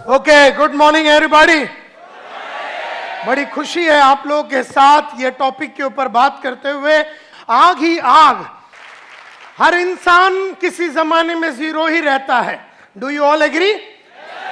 Okay, good morning everybody. बड़ी खुशी है आप लोगों के साथ ये टॉपिक के ऊपर बात करते हुए। आग ही आग, हर इंसान किसी जमाने में जीरो ही रहता है। Do you all agree?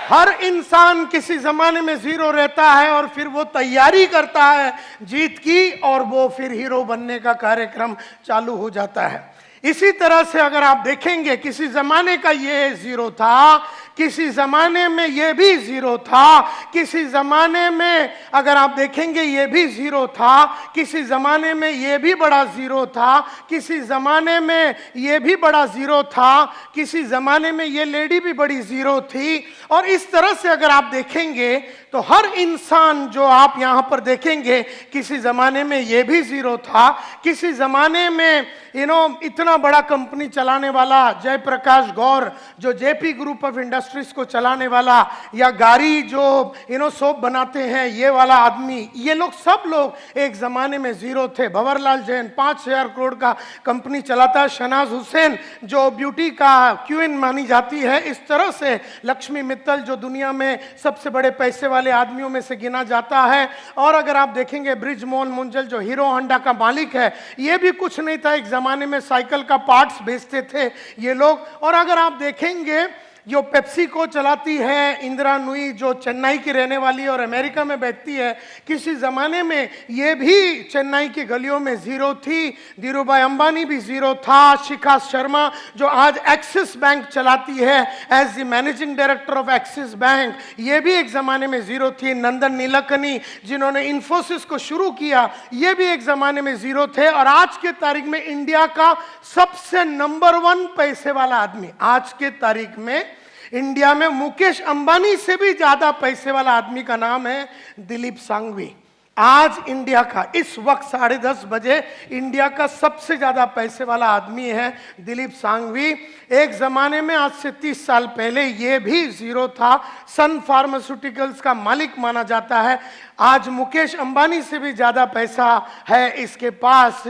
हर इंसान किसी जमाने में जीरो रहता है और फिर वो तैयारी करता है जीत की और वो फिर हीरो बनने का कार्यक्रम चालू हो जाता है। इसी तरह से अगर आप देखेंगे किसी जमाने का ये जीरो था, किसी जमाने में ये भी जीरो था, किसी जमाने में अगर आप देखेंगे ये भी जीरो था, किसी जमाने में ये भी बड़ा जीरो था, किसी जमाने में ये भी बड़ा जीरो था, किसी जमाने में ये लेडी भी बड़ी जीरो थी। और इस तरह से अगर आप देखेंगे तो हर इंसान जो आप यहां पर देखेंगे किसी जमाने में ये भी जीरो था, किसी जमाने में इतना बड़ा कंपनी चलाने वाला जयप्रकाश गौर जो जेपी ग्रुप ऑफ इंडस्ट्रीज को चलाने वाला, या गाड़ी जो सोप बनाते हैं ये वाला आदमी, ये लोग सब लोग एक जमाने में जीरो थे। भंवरलाल जैन 5,000 करोड़ का कंपनी चलाता है। शहनाज हुसैन जो ब्यूटी का क्वीन मानी जाती है। इस तरह से लक्ष्मी मित्तल जो दुनिया में सबसे बड़े पैसे वाले आदमियों में से गिना जाता है। और अगर आप देखेंगे ब्रिजमोहन मुंजल जो हीरो होंडा का मालिक है, ये भी कुछ नहीं था, एक जमाने में साइकिल का पार्ट्स बेचते थे ये लोग। और अगर आप देखेंगे जो पेप्सी को चलाती है इंदिरा नुई जो चेन्नई की रहने वाली और अमेरिका में बैठती है, किसी ज़माने में ये भी चेन्नई की गलियों में ज़ीरो थी। धीरूभाई अंबानी भी ज़ीरो था। शिखा शर्मा जो आज एक्सिस बैंक चलाती है as the managing director of Axis bank, ये भी एक ज़माने में ज़ीरो थी। नंदन नीलकनी जिन्होंने इन्फोसिस को शुरू किया, ये भी एक ज़माने में ज़ीरो थे। और आज के तारीख में इंडिया का सबसे नंबर 1 पैसे वाला आदमी, आज के तारीख में इंडिया में मुकेश अंबानी से भी ज्यादा पैसे वाला आदमी का नाम है दिलीप सांघवी। आज इंडिया का इस वक्त 10:30 बजे इंडिया का सबसे ज्यादा पैसे वाला आदमी है दिलीप सांघवी। एक जमाने में आज से 30 साल पहले ये भी जीरो था। सन फार्मास्यूटिकल्स का मालिक माना जाता है। आज मुकेश अंबानी से भी ज्यादा पैसा है इसके पास।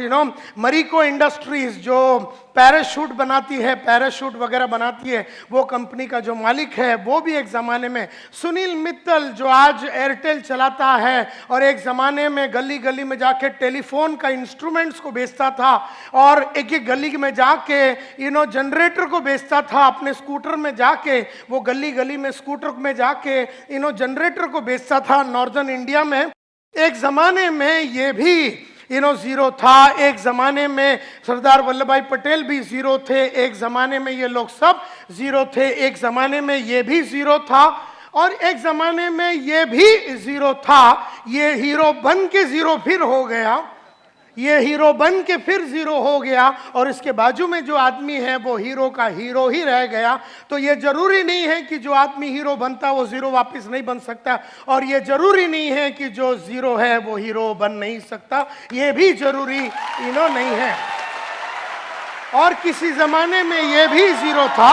मरीको इंडस्ट्रीज जो पैराशूट बनाती है, पैराशूट वगैरह बनाती है, वो कंपनी का जो मालिक है वो भी एक ज़माने में। सुनील मित्तल जो आज एयरटेल चलाता है और एक ज़माने में गली गली में जाके टेलीफोन का इंस्ट्रूमेंट्स को बेचता था और एक एक गली में जाके जनरेटर को बेचता था। अपने स्कूटर में जाके वो गली गली में स्कूटर में जाके जनरेटर को बेचता था नॉर्दर्न इंडिया में। एक ज़माने में ये भी जीरो था। एक ज़माने में सरदार वल्लभ भाई पटेल भी जीरो थे। एक ज़माने में ये लोग सब जीरो थे। एक ज़माने में ये भी जीरो था और एक ज़माने में ये भी जीरो था। ये हीरो बन के जीरो फिर हो गया, ये हीरो बन के फिर जीरो हो गया और इसके बाजू में जो आदमी है वो हीरो का हीरो ही रह गया। तो ये जरूरी नहीं है कि जो आदमी हीरो बनता वो जीरो वापस नहीं बन सकता, और ये जरूरी नहीं है कि जो जीरो है वो हीरो बन नहीं सकता, ये भी जरूरी नहीं है। और किसी जमाने में ये भी जीरो था।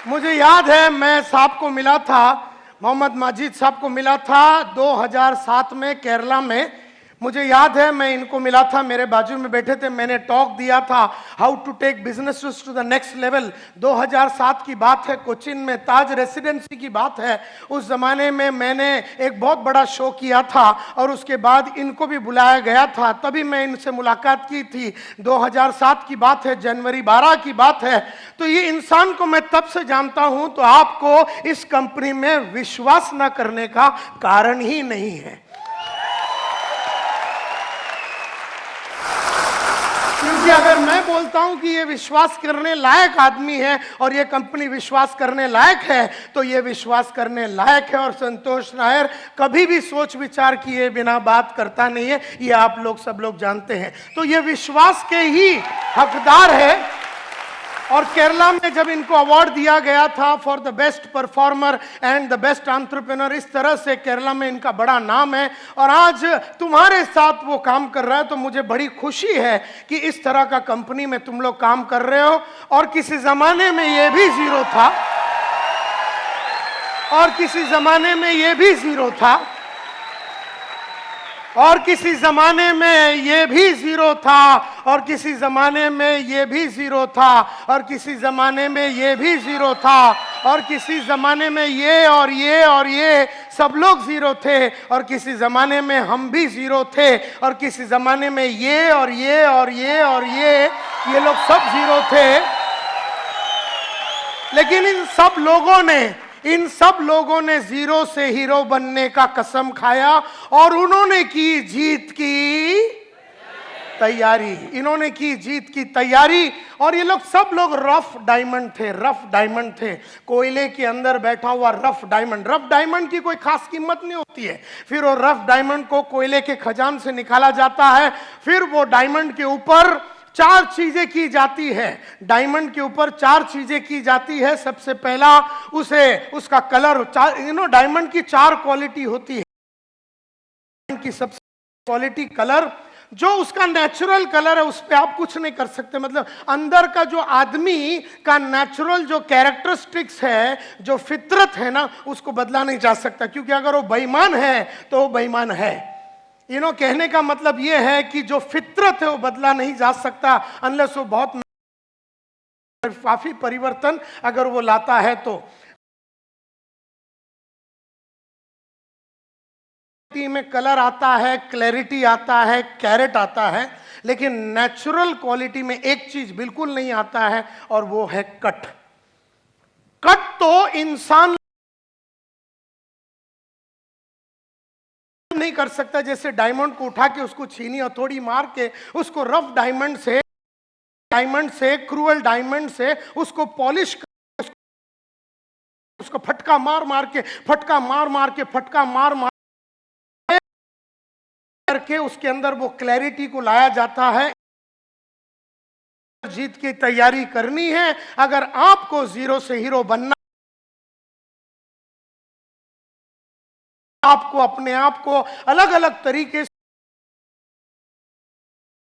मुझे याद है मैं साहब को मिला था, मोहम्मद माजिद साहब को मिला था 2007 में केरला में। मुझे याद है मैं इनको मिला था, मेरे बाजू में बैठे थे, मैंने टॉक दिया था how to take business to the next level. 2007 की बात है, कोचिन में ताज रेसिडेंसी की बात है। उस जमाने में मैंने एक बहुत बड़ा शो किया था और उसके बाद इनको भी बुलाया गया था, तभी मैं इनसे मुलाकात की थी। 2007 की बात है, जनवरी 12 की बात है। तो ये इंसान को मैं तब से जानता हूं, तो आपको इस कंपनी में विश्वास न करने का कारण ही नहीं है। क्योंकि अगर मैं बोलता हूं कि ये विश्वास करने लायक आदमी है और ये कंपनी विश्वास करने लायक है, तो ये विश्वास करने लायक है। और संतोष नायर कभी भी सोच विचार किए बिना बात करता नहीं है, ये आप लोग सब लोग जानते हैं। तो ये विश्वास के ही हकदार है। और केरला में जब इनको अवार्ड दिया गया था for the best performer and the best entrepreneur, इस तरह से केरला में इनका बड़ा नाम है और आज तुम्हारे साथ वो काम कर रहा है। तो मुझे बड़ी खुशी है कि इस तरह का कंपनी में तुम लोग काम कर रहे हो। और किसी जमाने में ये भी जीरो था, और किसी जमाने में ये भी जीरो था, और किसी जमाने में ये भी जीरो था, और किसी जमाने में ये भी जीरो था, और किसी जमाने में ये भी जीरो था, और किसी जमाने में ये और ये और ये सब लोग जीरो थे, और किसी जमाने में हम भी जीरो थे, और किसी जमाने में ये और ये और ये और ये लोग सब जीरो थे। लेकिन इन सब लोगों ने जीरो से हीरो बनने का कसम खाया, और उन्होंने की जीत की तैयारी, इन्होंने की जीत की तैयारी। और ये लोग सब लोग रफ डायमंड थे, कोयले के अंदर बैठा हुआ रफ डायमंड की कोई खास कीमत नहीं होती है। फिर वो रफ डायमंड को कोयले के खजान से निकाला जाता है, फिर वो डायमंड के ऊपर 4 चीजें की जाती है। डायमंड के ऊपर 4 चीजें की जाती है। सबसे पहला उसका कलर, डायमंड की 4 क्वालिटी होती है। की सबसे क्वालिटी कलर, जो उसका नेचुरल कलर है उस पे आप कुछ नहीं कर सकते। मतलब अंदर का जो आदमी का नेचुरल जो कैरेक्टरिस्टिक्स है, जो फितरत है ना, उसको बदला नहीं जा सकता, क्योंकि अगर वो बेईमान है तो वो बेईमान है। कहने का मतलब ये है कि जो फितरत है वो बदला नहीं जा सकता, अनलेस वो बहुत काफी परिवर्तन अगर वो लाता है तो। में कलर आता है, क्लैरिटी आता है, कैरेट आता है, लेकिन नेचुरल क्वालिटी में एक चीज बिल्कुल नहीं आता है, और वो है कट। तो इंसान नहीं कर सकता, जैसे डायमंड को उठा के उसको छीनी हथौड़ी मार के उसको रफ डायमंड से क्रूअल डायमंड से उसको पॉलिश कर, उसको फटका मार करके उसके अंदर वो क्लैरिटी को लाया जाता है। जीत की तैयारी करनी है, अगर आपको जीरो से हीरो बनना, आपको अपने आप को अलग अलग तरीके से,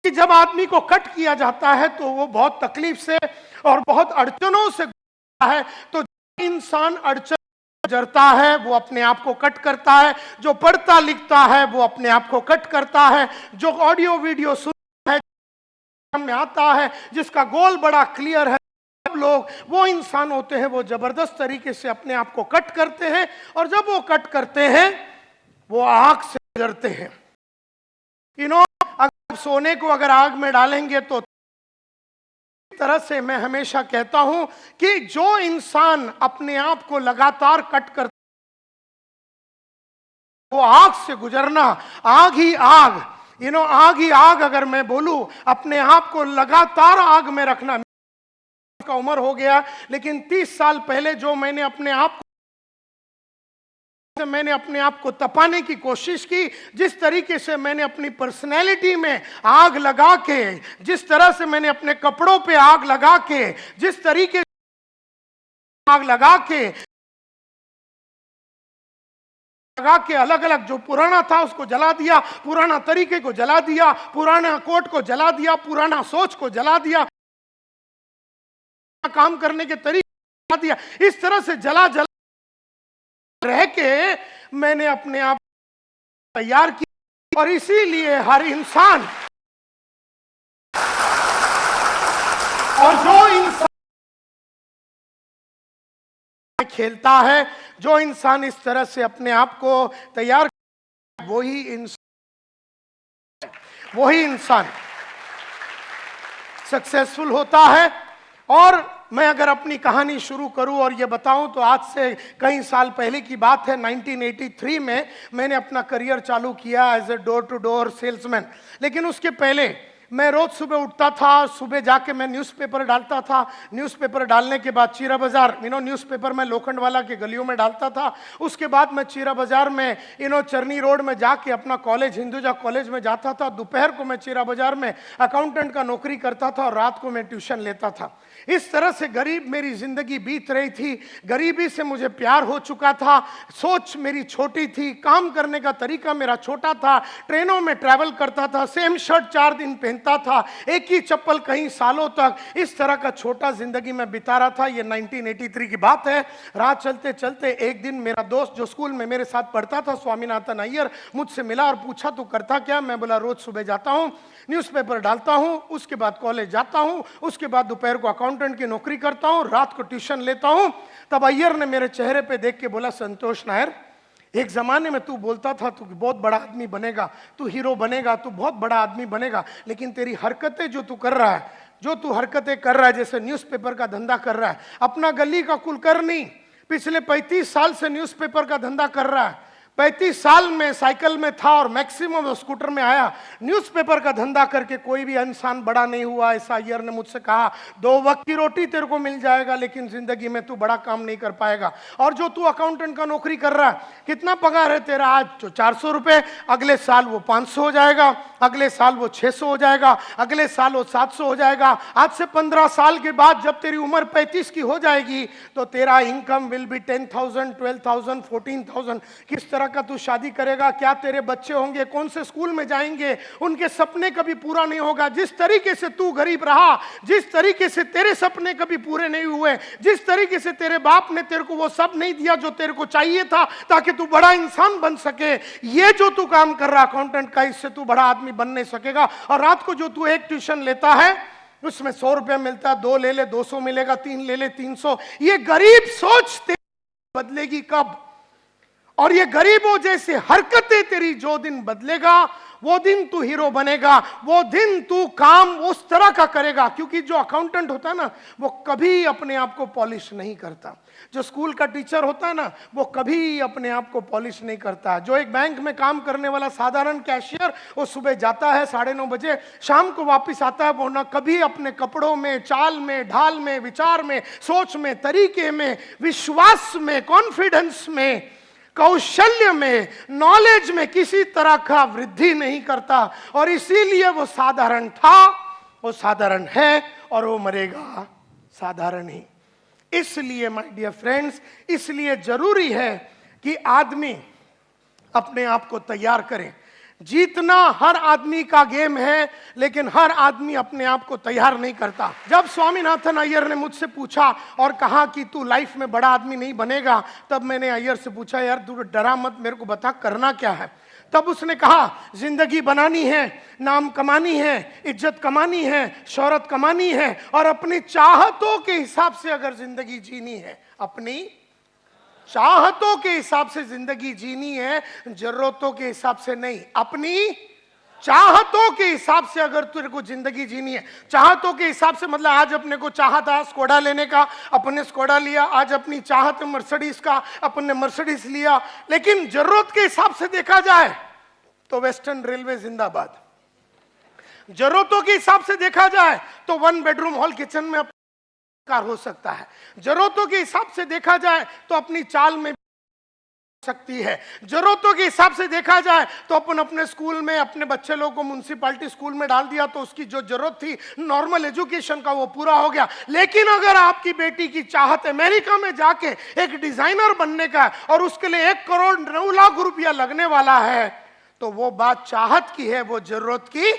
जब आदमी को कट किया जाता है तो वो बहुत तकलीफ से और बहुत अड़चनों से गुजरता है। तो इंसान अड़चन गुजरता है वो अपने आप को कट करता है, जो पढ़ता लिखता है वो अपने आप को कट करता है, जो ऑडियो वीडियो सुनता है, में आता है, जिसका गोल बड़ा क्लियर है, सब लोग वो इंसान होते हैं वो जबरदस्त तरीके से अपने आप को कट करते हैं। और जब वो कट करते हैं वो आग से गुजरते हैं। अगर सोने को अगर आग में डालेंगे तो इस तरह से मैं हमेशा कहता हूं कि जो इंसान अपने आप को लगातार कट करता, वो आग से गुजरना, आग ही आग अगर मैं बोलूं, अपने आप को लगातार आग में रखना। का उम्र हो गया, लेकिन 30 साल पहले जो मैंने अपने आप को तपाने की कोशिश की, जिस तरीके से मैंने अपनी पर्सनैलिटी में आग लगा के, जिस तरह से मैंने अपने कपड़ों पे आग लगा के, जिस तरीके से आग लगा के अलग अलग जो पुराना था उसको जला दिया, पुराना तरीके को जला दिया, पुराना कोट को जला दिया, पुराना सोच को जला दिया, काम करने के तरीके जला दिया, इस तरह से जला रह के मैंने अपने आप तैयार किया। और इसीलिए हर इंसान, और जो इंसान खेलता है, जो इंसान इस तरह से अपने आप को तैयार, वही इंसान सक्सेसफुल होता है। और मैं अगर अपनी कहानी शुरू करूं और ये बताऊं तो आज से कई साल पहले की बात है। 1983 में मैंने अपना करियर चालू किया as a door to door salesman. लेकिन उसके पहले मैं रोज सुबह उठता था, सुबह जाके मैं न्यूज़पेपर डालता था, न्यूज़पेपर डालने के बाद चीरा बाजार, न्यूज़पेपर मैं लोखंडवाला के गलियों में डालता था। उसके बाद मैं चीरा बाजार में चरनी रोड में जाके अपना कॉलेज, हिंदुजा कॉलेज में जाता था। दोपहर को मैं चीरा बाजार में अकाउंटेंट का नौकरी करता था और रात को मैं ट्यूशन लेता था। इस तरह से गरीब मेरी जिंदगी बीत रही थी। गरीबी से मुझे प्यार हो चुका था, सोच मेरी छोटी थी, काम करने का तरीका मेरा छोटा था, ट्रेनों में ट्रैवल करता था, सेम शर्ट 4 दिन पहनता पहनता था, एक ही चप्पल कई सालों तक, इस तरह का छोटा जिंदगी में बिता रहा था। ये 1983 की बात है। राह चलते चलते एक दिन मेरा दोस्त जो स्कूल में मेरे साथ पढ़ता था, स्वामीनाथन अय्यर, मुझसे मिला और पूछा तू करता क्या? मैं बोला रोज सुबह जाता हूँ, न्यूज़पेपर डालता हूँ, उसके बाद कॉलेज जाता हूँ, उसके बाद दोपहर को अकाउंटेंट की नौकरी करता हूँ, रात को ट्यूशन लेता हूँ। तब अय्यर ने मेरे चेहरे पे देख के बोला, संतोष नायर, एक जमाने में तू बोलता था तू बहुत बड़ा आदमी बनेगा, तू हीरो बनेगा, तू बहुत बड़ा आदमी बनेगा, लेकिन तेरी हरकतें जो तू कर रहा है, जो तू हरकतें कर रहा है, जैसे न्यूज़पेपर का धंधा कर रहा है, अपना गली का कुलकर्णी पिछले 35 साल से न्यूज़पेपर का धंधा कर रहा है, 35 साल में साइकिल में था और मैक्सिमम स्कूटर में आया, न्यूज़पेपर का धंधा करके कोई भी इंसान बड़ा नहीं हुआ। ऐसा अय्यर ने मुझसे कहा, 2 वक्त की रोटी तेरे को मिल जाएगा, लेकिन जिंदगी में तू बड़ा काम नहीं कर पाएगा। और जो तू अकाउंटेंट का नौकरी कर रहा है, कितना पगार है तेरा? आज जो 400 रुपए, अगले साल वो 500 हो जाएगा, अगले साल वो 600 हो जाएगा, अगले साल वो 700 हो जाएगा। आज से 15 साल के बाद जब तेरी उम्र 35 की हो जाएगी तो तेरा इनकम विल बी 10,000, 12,000, 14,000। किस तरह का तू शादी करेगा? क्या तेरे बच्चे होंगे? कौन से स्कूल में जाएंगे? उनके सपने कभी पूरा नहीं होगा। जिस तरीके से तू गरीब रहा, जिस तरीके से तेरे सपने कभी पूरे नहीं हुए, जिस तरीके से तेरे बाप ने तेरे को वो सब नहीं दिया जो तेरे को चाहिए था ताकि तू बड़ा इंसान बन सके, ये जो तू काम कर रहा अकाउंटेंट का, इससे तू बड़ा आदमी बन नहीं सकेगा। और रात को जो तू एक ट्यूशन लेता है उसमें 100 रुपया मिलता है, 2 ले ले 200 मिलेगा, 3 ले ले 300। ये गरीब सोच तेरी बदलेगी कब? और ये गरीबों जैसे हरकतें तेरी जो दिन बदलेगा, वो दिन तू हीरो बनेगा, वो दिन तू काम उस तरह का करेगा। क्योंकि जो अकाउंटेंट होता है ना, वो कभी अपने आप को पॉलिश नहीं करता। जो स्कूल का टीचर होता है ना, वो कभी अपने आप को पॉलिश नहीं करता। जो एक बैंक में काम करने वाला साधारण कैशियर, वो सुबह जाता है 9:30 बजे, शाम को वापस आता है, वो ना कभी अपने कपड़ों में, चाल में, ढाल में, विचार में, सोच में, तरीके में, विश्वास में, कॉन्फिडेंस में, कौशल्य में, नॉलेज में किसी तरह का वृद्धि नहीं करता। और इसीलिए वो साधारण था, वो साधारण है और वो मरेगा साधारण ही। इसलिए माय डियर फ्रेंड्स, इसलिए जरूरी है कि आदमी अपने आप को तैयार करे। जीतना हर आदमी का गेम है, लेकिन हर आदमी अपने आप को तैयार नहीं करता। जब स्वामीनाथन अय्यर ने मुझसे पूछा और कहा कि तू लाइफ में बड़ा आदमी नहीं बनेगा, तब मैंने अय्यर से पूछा, यार तू डरा मत, मेरे को बता करना क्या है। तब उसने कहा, जिंदगी बनानी है, नाम कमानी है, इज्जत कमानी है, शोहरत कमानी है, और अपनी चाहतों के हिसाब से अगर जिंदगी जीनी है, अपनी चाहतों के हिसाब से जिंदगी जीनी है, जरूरतों के हिसाब से नहीं। अपनी चाहतों के हिसाब से अगर तेरे को जिंदगी जीनी है, चाहतों के हिसाब से मतलब आज अपने को चाहा था स्कोडा लेने का, अपने स्कोडा लिया। आज अपनी चाहत मर्सिडीज का, अपने मर्सिडीज लिया। लेकिन जरूरत के हिसाब से देखा जाए तो वेस्टर्न रेलवे जिंदाबाद। जरूरतों के हिसाब से देखा जाए तो 1 बेडरूम हॉल किचन में कार हो सकता है। जरूरतों के हिसाब से देखा जाए तो अपनी चाल में सकती है। जरूरतों के हिसाब से देखा जाए तो अपन अपने स्कूल में अपने बच्चे लोगों को म्युनिसिपैलिटी स्कूल में डाल दिया तो उसकी जो जरूरत थी नॉर्मल एजुकेशन का, वो पूरा हो गया। लेकिन अगर आपकी बेटी की चाहत अमेरिका में जाके एक डिजाइनर बनने का और उसके लिए 1 करोड़ 9 लाख रुपया लगने वाला है, तो वो बात चाहत की है, वो जरूरत की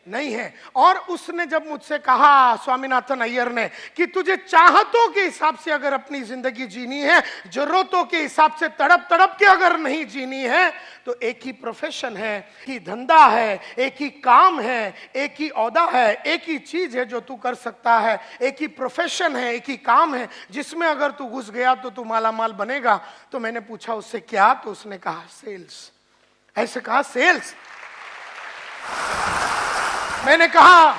नहीं है। और उसने जब मुझसे कहा, स्वामीनाथन अय्यर ने, कि तुझे चाहतों के हिसाब से अगर अपनी जिंदगी जीनी है, जरूरतों के हिसाब से तड़प तड़प के अगर नहीं जीनी है, तो एक ही प्रोफेशन है, एक ही धंधा है, एक ही काम है, एक ही औहदा है, एक ही चीज है जो तू कर सकता है, एक ही प्रोफेशन है, एक ही काम है जिसमें अगर तू घुस गया तो तू मालामाल बनेगा। तो मैंने पूछा उससे क्या? तो उसने कहा सेल्स। ऐसे कहा सेल्स। मैंने कहा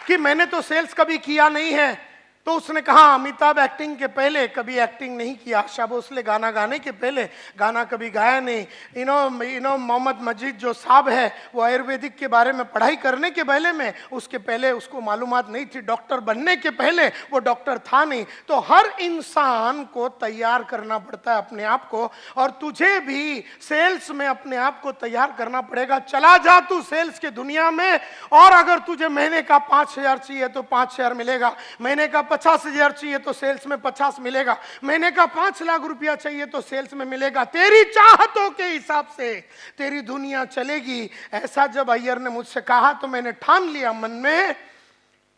कि मैंने तो सेल्स कभी किया नहीं है। तो उसने कहा, अमिताभ एक्टिंग के पहले कभी एक्टिंग नहीं किया, आशा भोसले गाना गाने के पहले गाना कभी गाया नहीं। मोहम्मद मजीद जो साहब है, वो आयुर्वेदिक के बारे में पढ़ाई करने के पहले में, उसके पहले उसको मालूमात नहीं थी। डॉक्टर बनने के पहले वो डॉक्टर था नहीं। तो हर इंसान को तैयार करना पड़ता है अपने आप को, और तुझे भी सेल्स में अपने आप को तैयार करना पड़ेगा। चला जा तू सेल्स की दुनिया में, और अगर तुझे महीने का 5,000 चाहिए तो 5,000 मिलेगा, महीने का 50,000 चाहिए तो सेल्स में 50 मिलेगा। मैंने कहा 5 लाख रुपया चाहिए तो सेल्स में मिलेगा। तेरी चाहतों के हिसाब से तेरी दुनिया चलेगी। ऐसा जब अय्यर ने मुझसे कहा तो मैंने ठान लिया मन में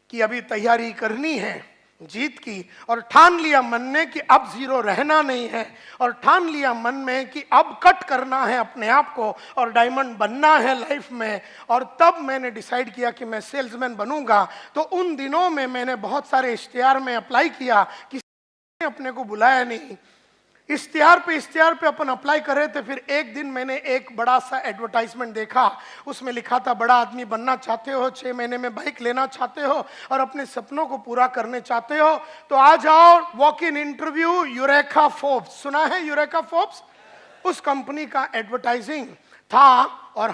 कि अभी तैयारी करनी है जीत की, और ठान लिया मन में कि अब जीरो रहना नहीं है, और ठान लिया मन में कि अब कट करना है अपने आप को और डायमंड बनना है लाइफ में। और तब मैंने डिसाइड किया कि मैं सेल्समैन बनूंगा। तो उन दिनों में मैंने बहुत सारे इश्तिहार में अप्लाई किया, किसी ने अपने को बुलाया नहीं। इश्तिहार पे अपन अप्लाई कर रहे थे। फिर एक दिन मैंने एक बड़ा सा एडवर्टाइजमेंट देखा, उसमें लिखा था बड़ा आदमी बनना चाहते हो, 6 महीने में बाइक लेना चाहते हो और अपने सपनों को पूरा करने चाहते हो तो आ जाओ walk in interview eureka Forbes. सुना है यूरेका फोर्ब्स? उस कंपनी का एडवर्टाइजिंग था। और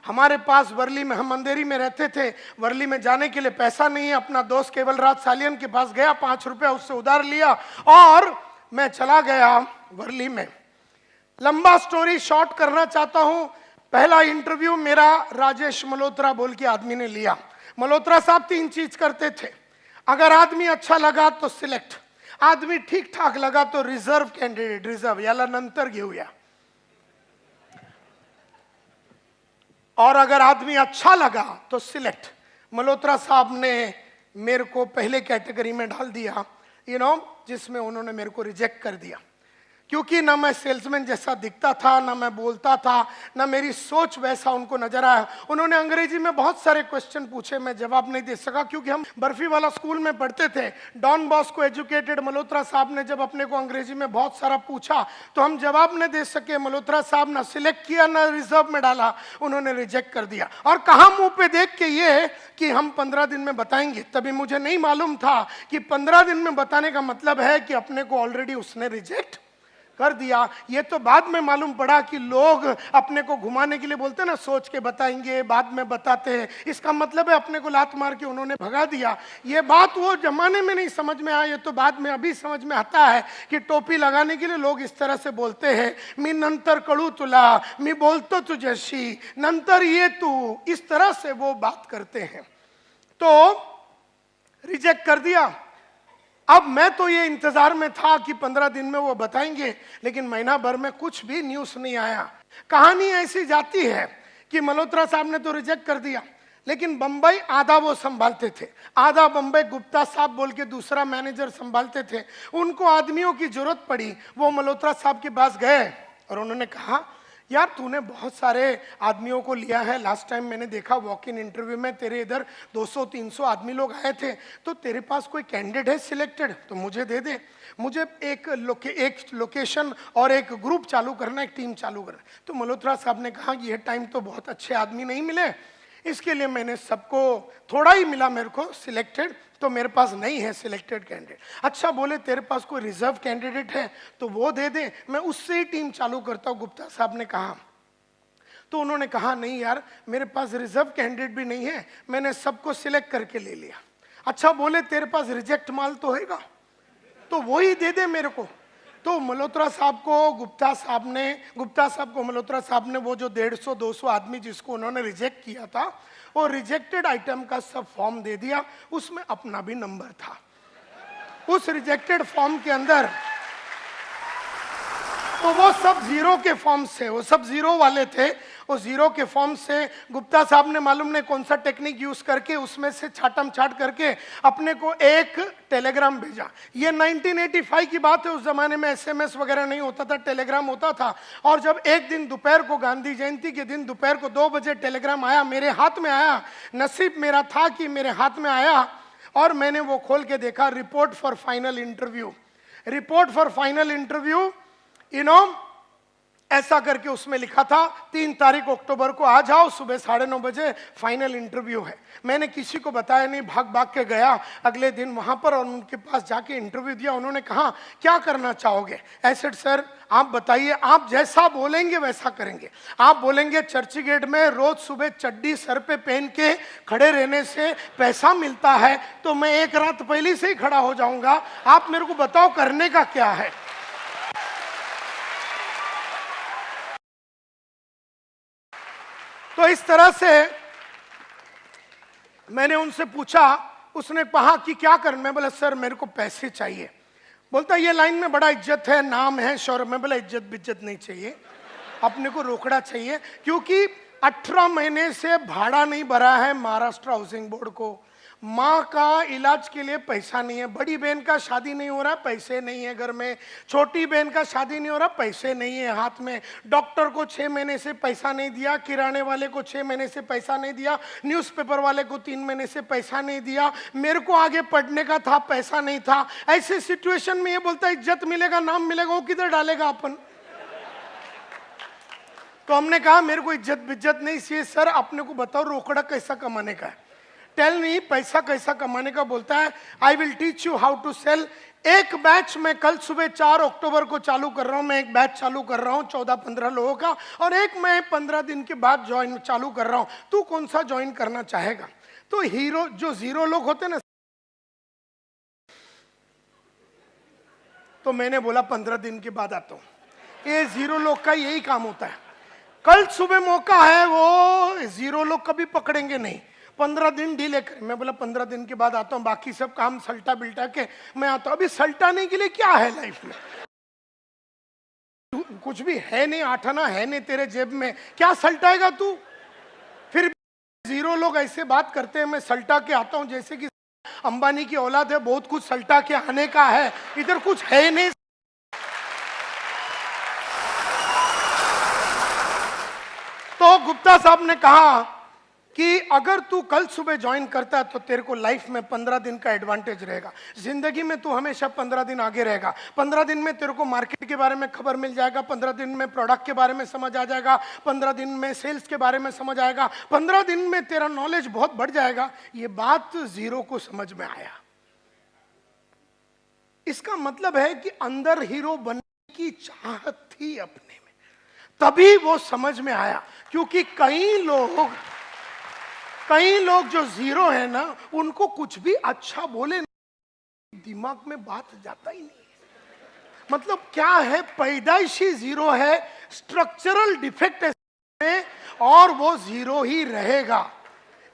हमारे पास वर्ली में, हम अंधेरी में रहते थे, वर्ली में जाने के लिए पैसा नहीं है। अपना दोस्त केवल राज सालियन के पास गया, 5 रुपया उससे उधार लिया और मैं चला गया वर्ली में। लंबा स्टोरी शॉर्ट करना चाहता हूं। पहला इंटरव्यू मेरा राजेश मल्होत्रा बोल के आदमी ने लिया। मल्होत्रा साहब 3 चीज करते थे। अगर आदमी अच्छा लगा तो सिलेक्ट, आदमी ठीक ठाक लगा तो रिजर्व कैंडिडेट, रिजर्व याला नंतर घेऊया, और अगर आदमी अच्छा लगा तो सिलेक्ट। मल्होत्रा साहब ने मेरे को पहले कैटेगरी में डाल दिया, जिसमें उन्होंने मेरे को रिजेक्ट कर दिया, क्योंकि ना मैं सेल्समैन जैसा दिखता था, ना मैं बोलता था, ना मेरी सोच वैसा उनको नजर आया। उन्होंने अंग्रेजी में बहुत सारे क्वेश्चन पूछे, मैं जवाब नहीं दे सका, क्योंकि हम बर्फी वाला स्कूल में पढ़ते थे। डॉन बॉस्को एजुकेटेड मल्होत्रा साहब ने जब अपने को अंग्रेजी में बहुत सारा पूछा तो हम जवाब नहीं दे सके। मल्होत्रा साहब ना सिलेक्ट किया ना रिजर्व में डाला, उन्होंने रिजेक्ट कर दिया। और कहा मुंह पे देख के ये कि हम 15 दिन में बताएंगे। तभी मुझे नहीं मालूम था कि 15 दिन में बताने का मतलब है कि अपने को ऑलरेडी उसने रिजेक्ट कर दिया। ये तो बाद में मालूम पड़ा कि लोग अपने को घुमाने के लिए बोलते हैं ना, सोच के बताएंगे, बाद में बताते हैं। इसका मतलब है अपने को लात मार के उन्होंने भगा दिया। ये बात वो जमाने में नहीं समझ में आया, ये तो बाद में अभी समझ में आता है कि टोपी लगाने के लिए लोग इस तरह से बोलते हैं, मी नंतर कळू तुला, मी बोलतो तुझ्याशी, नंतर ये तू, इस तरह से वो बात करते हैं। तो रिजेक्ट कर दिया। अब मैं तो ये इंतजार में था कि 15 दिन में वो बताएंगे, लेकिन महीना भर में कुछ भी न्यूज नहीं आया। कहानी ऐसी जाती है कि मल्होत्रा साहब ने तो रिजेक्ट कर दिया, लेकिन बंबई आधा वो संभालते थे, आधा बंबई गुप्ता साहब बोल के दूसरा मैनेजर संभालते थे। उनको आदमियों की जरूरत पड़ी, वो मल्होत्रा साहब के पास गए और उन्होंने कहा, यार तूने बहुत सारे आदमियों को लिया है, लास्ट टाइम मैंने देखा वॉक इन इंटरव्यू में तेरे इधर 200-300 आदमी लोग आए थे, तो तेरे पास कोई कैंडिडेट है सिलेक्टेड तो मुझे दे दे। मुझे एक लोकेशन और एक ग्रुप चालू करना, एक टीम चालू करना। तो मल्होत्रा साहब ने कहा कि ये टाइम तो बहुत अच्छे आदमी नहीं मिले, इसके लिए मैंने सबको, थोड़ा ही मिला मेरे को सिलेक्टेड, तो मेरे पास नहीं है सिलेक्टेड कैंडिडेट। अच्छा, बोले तेरे पास कोई रिजर्व कैंडिडेट है तो वो दे दे, मैं उससे ही टीम चालू करता हूँ, गुप्ता साहब ने कहा। तो उन्होंने कहा नहीं यार, मेरे पास रिजर्व कैंडिडेट भी नहीं है, मैंने सबको सिलेक्ट करके ले लिया। अच्छा, बोले तेरे पास रिजेक्ट माल तो होगा तो वो ही दे दे मेरे को। तो मल्होत्रा साहब को गुप्ता साहब को मल्होत्रा साहब ने वो जो 150-200 आदमी जिसको उन्होंने रिजेक्ट किया था, वो रिजेक्टेड आइटम का सब फॉर्म दे दिया, उसमें अपना भी नंबर था। उस रिजेक्टेड फॉर्म के अंदर तो वो सब जीरो के फॉर्म से, वो सब जीरो वाले थे, वो जीरो के फॉर्म से गुप्ता साहब ने मालूम नहीं कौन सा टेक्निक यूज करके उसमें से छाटम छाट करके अपने को एक टेलीग्राम भेजा। ये 1985 की बात है, उस जमाने में एसएमएस वगैरह नहीं होता था, टेलीग्राम होता था। और जब एक दिन दोपहर को, गांधी जयंती के दिन दोपहर को 2 बजे टेलीग्राम आया, मेरे हाथ में आया। नसीब मेरा था कि मेरे हाथ में आया और मैंने वो खोल के देखा, report for final interview, report for final interview, ऐसा करके उसमें लिखा था 3 तारीख अक्टूबर को आ जाओ, सुबह 9:30 बजे फाइनल इंटरव्यू है। मैंने किसी को बताया नहीं, भाग भाग के गया अगले दिन वहां पर और उनके पास जाके इंटरव्यू दिया। उन्होंने कहा क्या करना चाहोगे? ऐसे सर आप बताइए, आप जैसा बोलेंगे वैसा करेंगे। आप बोलेंगे चर्च गेट में रोज सुबह चड्डी सर पे पहन के खड़े रहने से पैसा मिलता है, तो मैं एक रात पहले से ही खड़ा हो जाऊंगा। आप मेरे को बताओ करने का क्या है। तो इस तरह से मैंने उनसे पूछा, उसने कहा कि क्या कर, मैं बोला सर मेरे को पैसे चाहिए। बोलता ये लाइन में बड़ा इज्जत है, नाम है, शौर्य। मैं बोला इज्जत बिज्जत नहीं चाहिए, अपने को रोकड़ा चाहिए, क्योंकि 18 महीने से भाड़ा नहीं भरा है महाराष्ट्र हाउसिंग बोर्ड को। माँ का इलाज के लिए पैसा नहीं है, बड़ी बहन का शादी नहीं हो रहा, पैसे नहीं है घर में, छोटी बहन का शादी नहीं हो रहा, पैसे नहीं है हाथ में, डॉक्टर को 6 महीने से पैसा नहीं दिया, किराने वाले को 6 महीने से पैसा नहीं दिया, न्यूज़पेपर वाले को 3 महीने से पैसा नहीं दिया, मेरे को आगे पढ़ने का था, पैसा नहीं था। ऐसे सिचुएशन में ये बोलता है इज्जत मिलेगा, नाम मिलेगा, वो किधर डालेगा अपन? तो हमने कहा मेरे को इज्जत बिज्जत नहीं चाहिए सर, अपने को बताओ रोकड़ा कैसा कमाने का है, टेल मी पैसा कैसा कमाने का। बोलता है I will teach you how to sell. एक बैच मैं कल सुबह 4 अक्टूबर को चालू कर रहा हूं, मैं एक बैच चालू कर रहा हूं 14-15 लोगों का, और एक मैं 15 दिन के बाद ज्वाइन चालू कर रहा हूं, तू कौन सा ज्वाइन करना चाहेगा? तो हीरो जो 0 लोग होते ना, तो मैंने बोला 15 दिन के बाद आता हूं। ये 0 लोग का यही काम होता है, कल सुबह मौका है, वो 0 लोग कभी पकड़ेंगे नहीं, 15 दिन डीले कर। मैं बोला 15 दिन के बाद आता हूँ, बाकी सब काम सल्टा बिल्टा के मैं आता हूँ। अभी सल्टाने के लिए क्या है लाइफ में? कुछ भी है नहीं, 8 आना है नहीं तेरे जेब में, क्या सल्टाएगा तू? फिर 0 लोग ऐसे बात करते हैं, मैं सल्टा के आता हूँ जैसे कि अंबानी की औलाद है, बहुत कुछ सल्टा के आने का है, इधर कुछ है नहीं। तो गुप्ता साहब ने कहा कि अगर तू कल सुबह ज्वाइन करता है तो तेरे को लाइफ में 15 दिन का एडवांटेज रहेगा, जिंदगी में तू हमेशा 15 दिन आगे रहेगा। 15 दिन में तेरे को मार्केट के बारे में खबर मिल जाएगा, 15 दिन में प्रोडक्ट के बारे में समझ आ जाएगा, 15 दिन में सेल्स के बारे में समझ आएगा, 15 दिन में तेरा नॉलेज बहुत बढ़ जाएगा। ये बात 0 को समझ में आया। इसका मतलब है कि अंदर हीरो बनने की चाहत थी अपने में, तभी वो समझ में आया। क्योंकि कई लोग जो 0 है ना, उनको कुछ भी अच्छा बोले दिमाग में बात जाता ही नहीं है। मतलब क्या है, पैदाइशी 0 है, स्ट्रक्चरल डिफेक्ट है, और वो 0 ही रहेगा।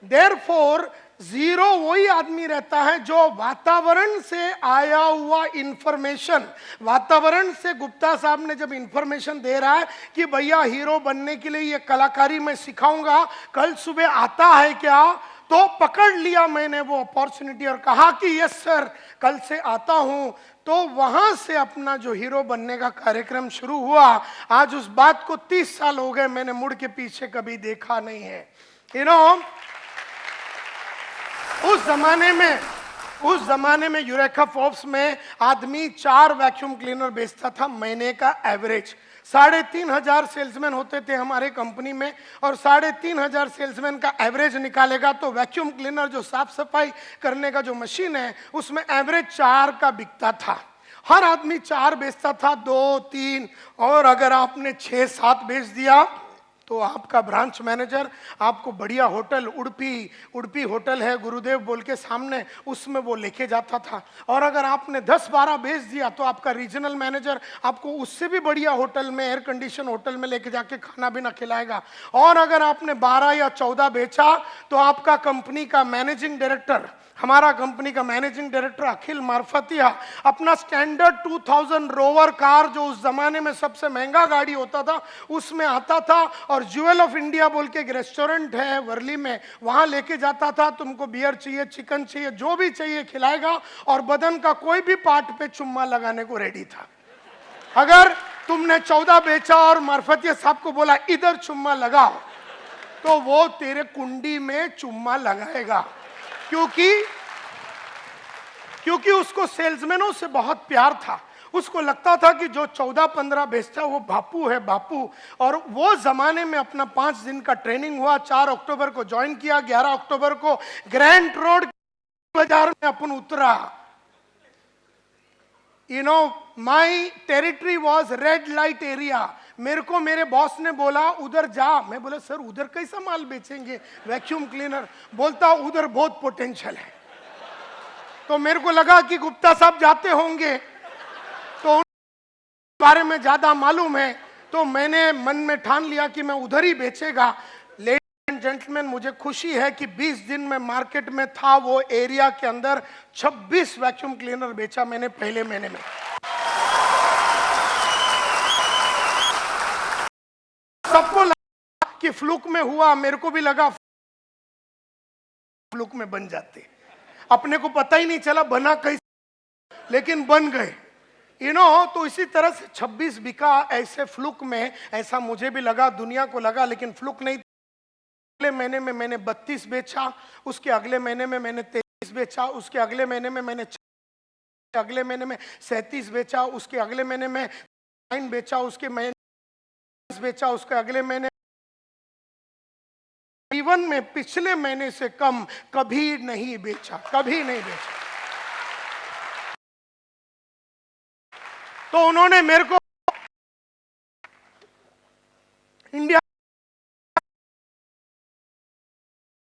देयरफॉर 0 वही आदमी रहता है जो वातावरण से आया हुआ इंफॉर्मेशन, वातावरण से गुप्ता साहब ने जब इंफॉर्मेशन दे रहा है कि भैया हीरो बनने के लिए ये कलाकारी मैं सिखाऊंगा, कल सुबह आता है क्या, तो पकड़ लिया मैंने वो अपॉर्चुनिटी और कहा कि यस सर कल से आता हूं। तो वहां से अपना जो हीरो बनने का कार्यक्रम शुरू हुआ। आज उस बात को 30 साल हो गए, मैंने मुड़ के पीछे कभी देखा नहीं है। यू नो, उस जमाने में यूरेका फोर्ब्स में आदमी 4 वैक्यूम क्लीनर बेचता था महीने का एवरेज। 3,500 सेल्समैन होते थे हमारे कंपनी में, और 3,500 सेल्समैन का एवरेज निकालेगा तो वैक्यूम क्लीनर जो साफ सफाई करने का जो मशीन है उसमें एवरेज 4 का बिकता था। हर आदमी 4 बेचता था, 2, 3, और अगर आपने 6, 7 बेच दिया तो आपका ब्रांच मैनेजर आपको बढ़िया होटल, उड़पी होटल है गुरुदेव बोल के सामने, उसमें वो लेके जाता था। और अगर आपने 10, 12 बेच दिया तो आपका रीजनल मैनेजर आपको उससे भी बढ़िया होटल में, एयर कंडीशन होटल में लेके जाके खाना भी ना खिलाएगा। और अगर आपने 12 या 14 बेचा तो आपका कंपनी का मैनेजिंग डायरेक्टर, हमारा कंपनी का मैनेजिंग डायरेक्टर अखिल मार्फतिया, अपना स्टैंडर्ड 2000 रोवर कार, जो उस जमाने में सबसे महंगा गाड़ी होता था, उसमें आता था और ज्वेल ऑफ इंडिया बोल के एक रेस्टोरेंट है वर्ली में, वहां लेके जाता था। तुमको बियर चाहिए, चिकन चाहिए, जो भी चाहिए खिलाएगा, और बदन का कोई भी पार्ट पे चुम्मा लगाने को रेडी था। अगर तुमने 14 बेचा और मार्फतिया साहब को बोला इधर चुम्मा लगाओ, तो वो तेरे कुंडी में चुम्मा लगाएगा, क्योंकि उसको सेल्समैनों से बहुत प्यार था। उसको लगता था कि जो 14-15 बेचता है वो बापू है, बापू। और वो जमाने में अपना 5 दिन का ट्रेनिंग हुआ, 4 अक्टूबर को ज्वाइन किया, 11 अक्टूबर को ग्रैंड रोड बाजार में अपन उतरा। You know, my territory was red light area. मेरे को मेरे बॉस ने बोला उधर जा। मैं बोला सर उधर कैसा माल बेचेंगे वैक्यूम क्लीनर? बोलता उधर बहुत पोटेंशियल है। तो मेरे को लगा कि गुप्ता साहब जाते होंगे तो उनके बारे में ज्यादा मालूम है, तो मैंने मन में ठान लिया कि मैं उधर ही बेचेगा। जेंटलमैन, मुझे खुशी है कि 20 दिन में मार्केट में था वो एरिया के अंदर 26 वैक्यूम क्लीनर बेचा मैंने पहले महीने में। सबको लगा कि फ्लूक में हुआ, मेरे को भी लगा फ्लूक में बन जाते, अपने को पता ही नहीं चला बना कैसे, लेकिन बन गए, तो इसी तरह से 26 बिका ऐसे फ्लूक में। ऐसा मुझे भी लगा, दुनिया को लगा, लेकिन फ्लूक नहीं। अगले महीने में मैंने 32 बेचा, उसके अगले महीने में मैंने 23 बेचा, उसके अगले महीने में मैंने अगले महीने में 37 बेचा, उसके अगले महीने में 9 बेचा, उसके महीने बेचा, उसके अगले महीने जीवन में पिछले महीने से कम कभी नहीं बेचा, कभी नहीं बेचा। तो उन्होंने मेरे को इंडिया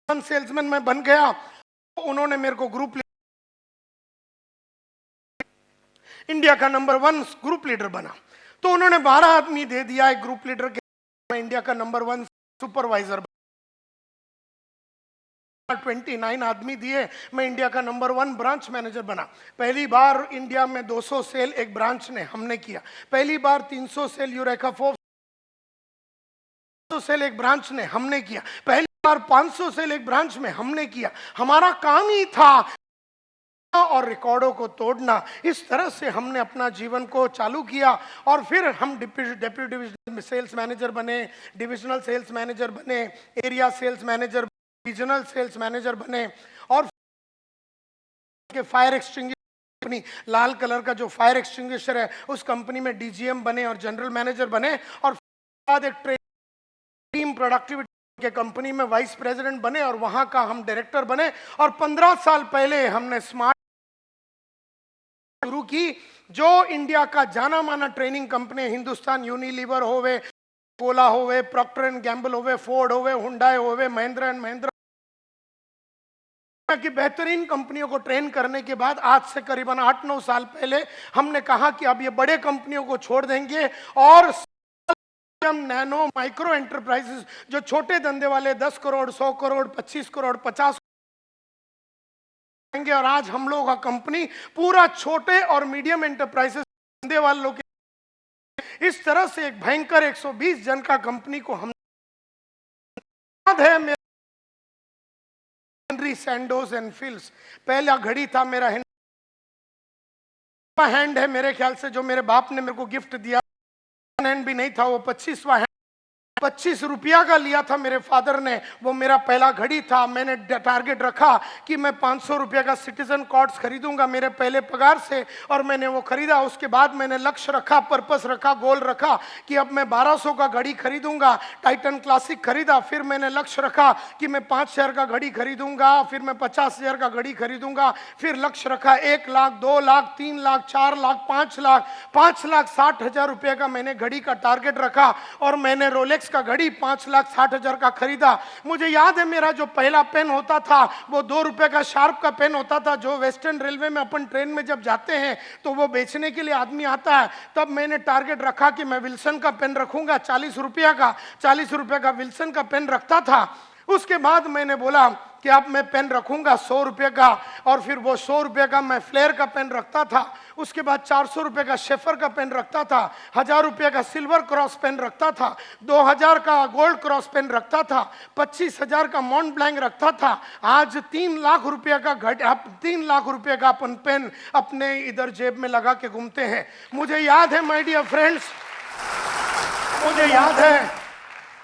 सेल्समैन में बन गया, उन्होंने मेरे को ग्रुप इंडिया का नंबर 1 ग्रुप लीडर बना। तो उन्होंने 12 आदमी दे दिया एक ग्रुप लीडर के, मैं इंडिया का नंबर 1 सुपरवाइजर। 29 आदमी दिए, मैं इंडिया का नंबर 1 ब्रांच मैनेजर बना। पहली बार इंडिया में 200 सेल एक ब्रांच ने हमने किया, पहली बार 300 सेल यूरेका फोर्ब्स सेल एक ब्रांच ने हमने किया, पहली बार 500 सेल एक ब्रांच में हमने किया। हमारा काम ही था और रिकॉर्डों को तोड़ना। इस तरह से हमने अपना जीवन को चालू किया और फिर हम डेप्यूटी डिविजनल सेल्स मैनेजर बने, डिविजनल सेल्स मैनेजर बने, area sales manager, regional sales manager बने, और के फायर एक्सटिंग्विशर कंपनी, लाल कलर का जो फायर एक्सटिंग्विशर है उस कंपनी में डीजीएम बने और जनरल मैनेजर बने, और बाद एक टीम प्रोडक्टिविटी के कंपनी में वाइस प्रेसिडेंट बने और वहां का हम डायरेक्टर बने। और 15 साल पहले हमने स्मार्ट शुरू की, जो इंडिया का जाना माना ट्रेनिंग कंपनी, हिंदुस्तान यूनिलीवर होवे, कोला होवे, प्रॉक्टर एंड गैम्बल होवे, फोर्ड होवे, हुंडई होवे, महिंद्रा एंड महिंद्रा की बेहतरीन कंपनियों को ट्रेन करने के बाद आज से करीबन 8-9 साल पहले हमने कहा कि अब ये बड़े कंपनियों को छोड़ देंगे और हम नैनो माइक्रो एंटरप्राइजेस, जो छोटे धंधे वाले 10 करोड़, 100 करोड़, 25 करोड़, 50 करोड़, और आज हम लोग का कंपनी पूरा छोटे और मीडियम एंटरप्राइजेस धंधे वालों के, इस तरह से एक भयंकर 120 जन का कंपनी को हम याद है। मेरा हेनरी सैंडोज एंड फिल्स पहला घड़ी था मेरा, हैंड है मेरे ख्याल से, जो मेरे बाप ने मेरे को गिफ्ट दिया, हैंड भी नहीं था वो, 25वां हैंड 25 रुपया का लिया था मेरे फादर ने, वो मेरा पहला घड़ी था। मैंने टारगेट रखा कि मैं 500 रुपया का सिटीजन कॉर्ड्स खरीदूंगा मेरे पहले पगार से, और मैंने वो खरीदा। उसके बाद मैंने लक्ष्य रखा, पर्पस रखा, गोल रखा कि अब मैं 1200 का घड़ी खरीदूंगा, टाइटन क्लासिक खरीदा। फिर मैंने लक्ष्य रखा कि मैं 5000 का घड़ी खरीदूंगा, फिर मैं 50,000 का घड़ी खरीदूंगा। फिर लक्ष्य रखा 1 लाख, 2 लाख, 3 लाख, 4 लाख, 5 लाख, 5,60,000 रुपये का मैंने घड़ी का टारगेट रखा, और मैंने रोलेक्स का घड़ी 5,60,000 का खरीदा। मुझे याद है मेरा जो पहला पेन होता था वो 2 रुपए का शार्प का पेन होता था, जो वेस्टर्न रेलवे में अपन ट्रेन में जब जाते हैं तो वो बेचने के लिए आदमी आता है। तब मैंने टारगेट रखा कि मैं विल्सन का पेन रखूंगा, 40 रुपया का, 40 रुपये का विल्सन का पेन रखता था। उसके बाद मैंने बोला कि अब मैं पेन रखूंगा 100 रुपये का, और फिर वो 100 रुपये का मैं फ्लेयर का पेन रखता था। उसके बाद 400 रुपये का शेफर का पेन रखता था, 1000 रुपये का सिल्वर क्रॉस पेन रखता था, 2000 का गोल्ड क्रॉस पेन रखता था, 25,000 का मॉन्ट ब्लैंक रखता था। आज 3 लाख रुपये का 3 लाख रुपये का अपन पेन अपने इधर जेब में लगा के घूमते हैं। मुझे याद है माय डियर फ्रेंड्स,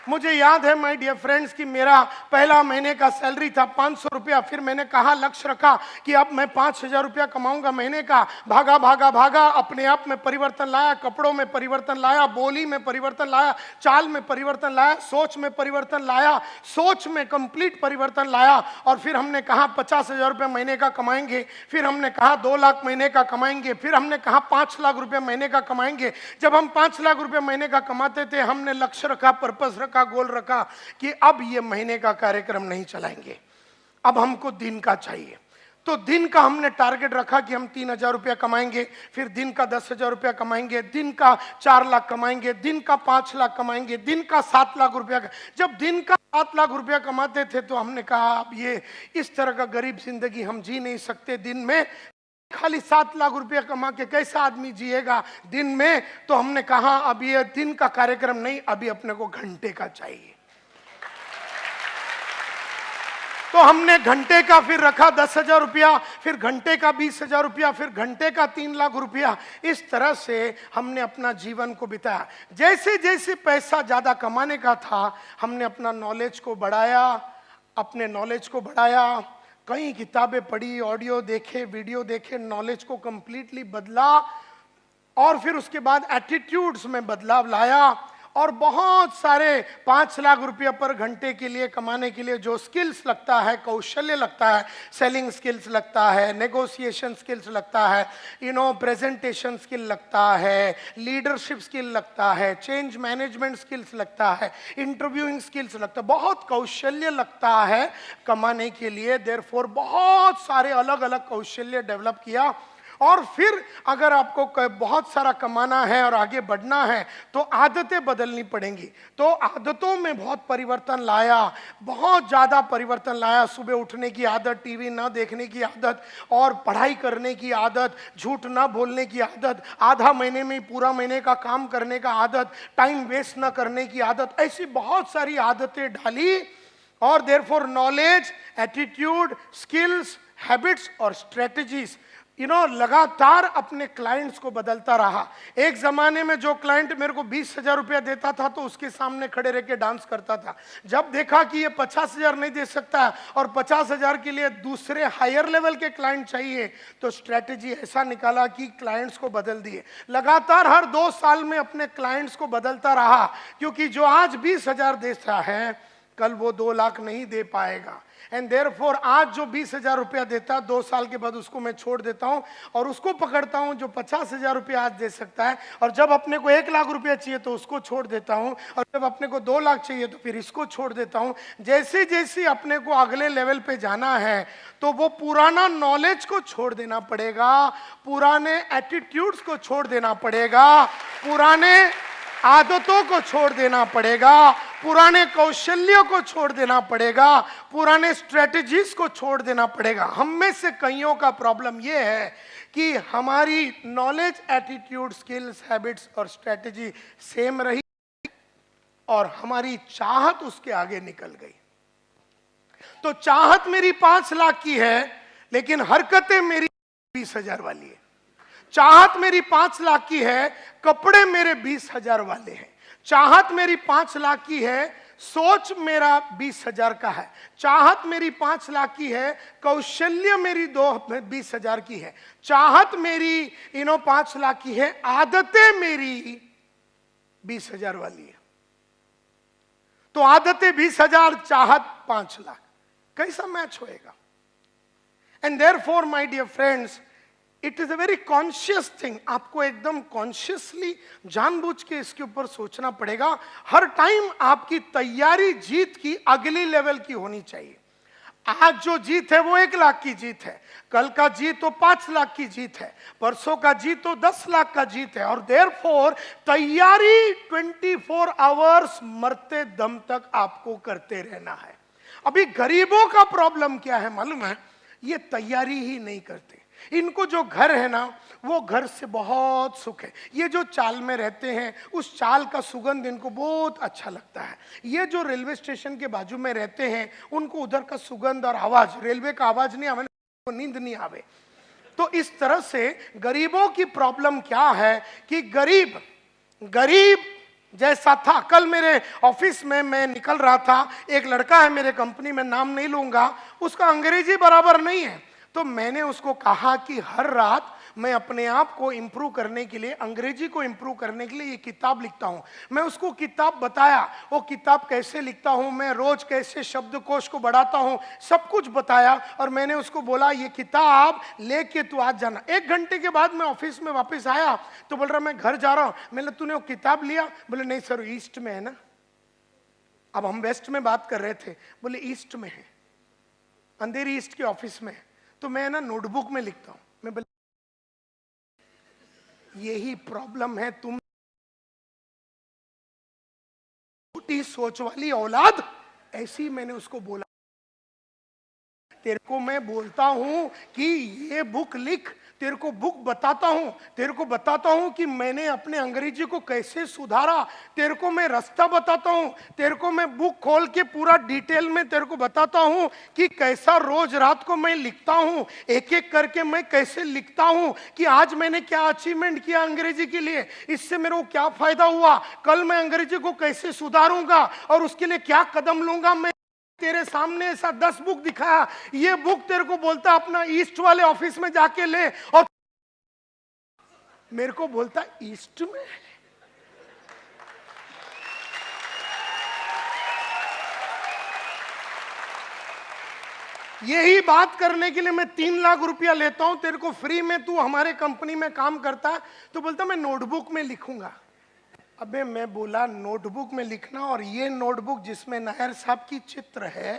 मुझे याद है माय डियर फ्रेंड्स कि मेरा पहला महीने का सैलरी था 500 रुपया। फिर मैंने कहा, लक्ष्य रखा कि अब मैं 5,000 रुपया कमाऊंगा महीने का। भागा भागा भागा, अपने आप में परिवर्तन लाया, कपड़ों में परिवर्तन लाया, बोली में परिवर्तन लाया, चाल में परिवर्तन लाया, सोच में परिवर्तन लाया, सोच में कंप्लीट परिवर्तन लाया। और फिर हमने कहा 50,000 रुपये महीने का कमाएंगे, फिर हमने कहा 2 लाख महीने का कमाएंगे, फिर हमने कहा 5 लाख रुपये महीने का कमाएंगे। जब हम 5 लाख रुपये महीने का कमाते थे, हमने लक्ष्य रखा, पर्पस रखा, गोल रखा कि अब ये महीने का कार्यक्रम नहीं चलाएंगे, अब हमको दिन का चाहिए। तो दिन का हमने टारगेट रखा कि हम 3,000 रुपया कमाएंगे, फिर दिन का 10,000 रुपया कमाएंगे, दिन का 4 लाख कमाएंगे, दिन का 5 लाख कमाएंगे, दिन का 7 लाख रुपया। जब दिन का 7 लाख रुपया कमाते थे तो हमने कहा अब ये इस तरह का गरीब जिंदगी हम जी नहीं सकते दिन में, खाली 7 लाख रुपया कमा के कैसा आदमी जिएगा दिन में। तो हमने कहा अब ये दिन का कार्यक्रम नहीं, अभी अपने को घंटे का चाहिए। तो हमने घंटे का फिर रखा 10,000 रुपया, फिर घंटे का 20,000 रुपया, फिर घंटे का 3 लाख रुपया। इस तरह से हमने अपना जीवन को बिताया। जैसे जैसे पैसा ज्यादा कमाने का था हमने अपना नॉलेज को बढ़ाया, अपने नॉलेज को बढ़ाया, कई किताबें पढ़ी, ऑडियो देखे, वीडियो देखे, नॉलेज को कंप्लीटली बदला और फिर उसके बाद एटीट्यूड्स में बदलाव लाया और बहुत सारे 5 लाख रुपया पर घंटे के लिए कमाने के लिए जो स्किल्स लगता है, कौशल्य लगता है, सेलिंग स्किल्स लगता है, नेगोशिएशन स्किल्स लगता है, प्रेजेंटेशन स्किल लगता है, लीडरशिप स्किल लगता है, चेंज मैनेजमेंट स्किल्स लगता है, इंटरव्यूइंग स्किल्स लगता है, बहुत कौशल्य लगता है कमाने के लिए। देयरफॉर बहुत सारे अलग अलग कौशल्य डेवलप किया। और फिर अगर आपको बहुत सारा कमाना है और आगे बढ़ना है तो आदतें बदलनी पड़ेंगी। तो आदतों में बहुत परिवर्तन लाया, बहुत ज़्यादा परिवर्तन लाया। सुबह उठने की आदत, टीवी ना देखने की आदत और पढ़ाई करने की आदत, झूठ ना बोलने की आदत, आधा महीने में पूरा महीने का काम करने का आदत, टाइम वेस्ट ना करने की आदत, ऐसी बहुत सारी आदतें डाली। और therefore knowledge, attitude, skills, habits और स्ट्रेटजीज लगातार अपने क्लाइंट्स को बदलता रहा। एक जमाने में जो क्लाइंट मेरे को 20,000 रुपया देता था तो उसके सामने खड़े रह के डांस करता था। जब देखा कि ये 50,000 नहीं दे सकता और 50,000 के लिए दूसरे हायर लेवल के क्लाइंट चाहिए तो स्ट्रेटेजी ऐसा निकाला कि क्लाइंट्स को बदल दिए। लगातार हर 2 साल में अपने क्लाइंट्स को बदलता रहा, क्योंकि जो आज 20,000 देता है कल वो 2 लाख नहीं दे पाएगा। एंड देयरफॉर आज जो 20,000 रुपया देता है 2 साल के बाद उसको मैं छोड़ देता हूं और उसको पकड़ता हूं जो 50,000 रुपया आज दे सकता है। और जब अपने को 1 लाख रुपया चाहिए तो उसको छोड़ देता हूं और जब अपने को 2 लाख चाहिए तो फिर इसको छोड़ देता हूं। जैसे जैसे अपने को अगले लेवल पे जाना है तो वो पुराना नॉलेज को छोड़ देना पड़ेगा, पुराने एटीट्यूड्स को छोड़ देना पड़ेगा, पुराने आदतों को छोड़ देना पड़ेगा, पुराने कौशल्यों को छोड़ देना पड़ेगा, पुराने स्ट्रेटजीज को छोड़ देना पड़ेगा। हम में से कईयों का प्रॉब्लम यह है कि हमारी नॉलेज, एटीट्यूड, स्किल्स, हैबिट्स और स्ट्रेटजी सेम रही और हमारी चाहत उसके आगे निकल गई। तो चाहत मेरी 5 लाख की है लेकिन हरकतें मेरी 20,000 वाली है। चाहत मेरी 5 लाख की है, कपड़े मेरे 20,000 वाले हैं। चाहत मेरी 5 लाख की है, सोच मेरा 20,000 का है। चाहत मेरी 5 लाख की है, कौशल्य मेरी 20,000 की है। चाहत मेरी 5 लाख की है, आदतें मेरी 20,000 वाली है। तो आदतें 20,000, चाहत 5 लाख, कैसा मैच होएगा? And therefore my dear friends, it is a very conscious thing. आपको एकदम कॉन्शियसली जानबूझ के इसके ऊपर सोचना पड़ेगा। हर टाइम आपकी तैयारी जीत की अगली लेवल की होनी चाहिए। आज जो जीत है वो 1 लाख की जीत है, कल का जीत तो 5 लाख की जीत है, परसों का जीत तो 10 लाख का जीत है। और देयरफॉर तैयारी 24 आवर्स मरते दम तक आपको करते रहना है। अभी गरीबों का प्रॉब्लम क्या है मालूम है? ये तैयारी ही नहीं करते। इनको जो घर है ना वो घर से बहुत सुख है। ये जो चाल में रहते हैं उस चाल का सुगंध इनको बहुत अच्छा लगता है। ये जो रेलवे स्टेशन के बाजू में रहते हैं उनको उधर का सुगंध और आवाज, रेलवे का आवाज नहीं आवे, नींद नहीं आवे। तो इस तरह से गरीबों की प्रॉब्लम क्या है कि गरीब जैसा था। कल मेरे ऑफिस में मैं निकल रहा था, एक लड़का है मेरे कंपनी में, नाम नहीं लूंगा, उसका अंग्रेजी बराबर नहीं है। तो मैंने उसको कहा कि हर रात मैं अपने आप को इंप्रूव करने के लिए, अंग्रेजी को इंप्रूव करने के लिए ये किताब लिखता हूं। मैं उसको किताब बताया, वो किताब कैसे लिखता हूं, मैं रोज कैसे शब्दकोश को बढ़ाता हूं, सब कुछ बताया। और मैंने उसको बोला ये किताब लेके तू आज जाना। 1 घंटे के बाद मैं ऑफिस में वापस आया तो बोल रहा मैं घर जा रहा हूं। मैंने तूने वो किताब लिया? बोले नहीं सर, ईस्ट में है ना। अब हम वेस्ट में बात कर रहे थे, बोले ईस्ट में है, अंधेरी ईस्ट के ऑफिस में है। तो मैं ना नोटबुक में लिखता हूं। मैं बोले यही प्रॉब्लम है, तुम छोटी सोच वाली औलाद ऐसे ही मैंने उसको बोला, तेरे को मैं बोलता हूं कि ये बुक लिख, तेरे को बुक बताता हूं, तेरे को बताता हूं कि मैंने अपने अंग्रेजी को कैसे सुधारा, तेरे को मैं रास्ता बताता हूं, तेरे को मैं बुक खोल के पूरा डिटेल में तेरे को बताता हूं कि कैसा रोज रात को मैं लिखता हूं, एक एक करके मैं कैसे लिखता हूं कि आज मैंने क्या अचीवमेंट किया अंग्रेजी के लिए, इससे मेरे को क्या फायदा हुआ, कल मैं अंग्रेजी को कैसे सुधारूंगा और उसके लिए क्या कदम लूंगा। मैं तेरे सामने ऐसा 10 बुक दिखाया, ये बुक तेरे को बोलता अपना ईस्ट वाले ऑफिस में जाके ले, और मेरे को बोलता ईस्ट में। यही बात करने के लिए मैं 3 लाख रुपया लेता हूं तेरे को फ्री में, तू हमारे कंपनी में काम करता है, तो बोलता मैं नोटबुक में लिखूंगा। अबे मैं बोला नोटबुक में लिखना, और ये नोटबुक जिसमें नायर साहब की चित्र है,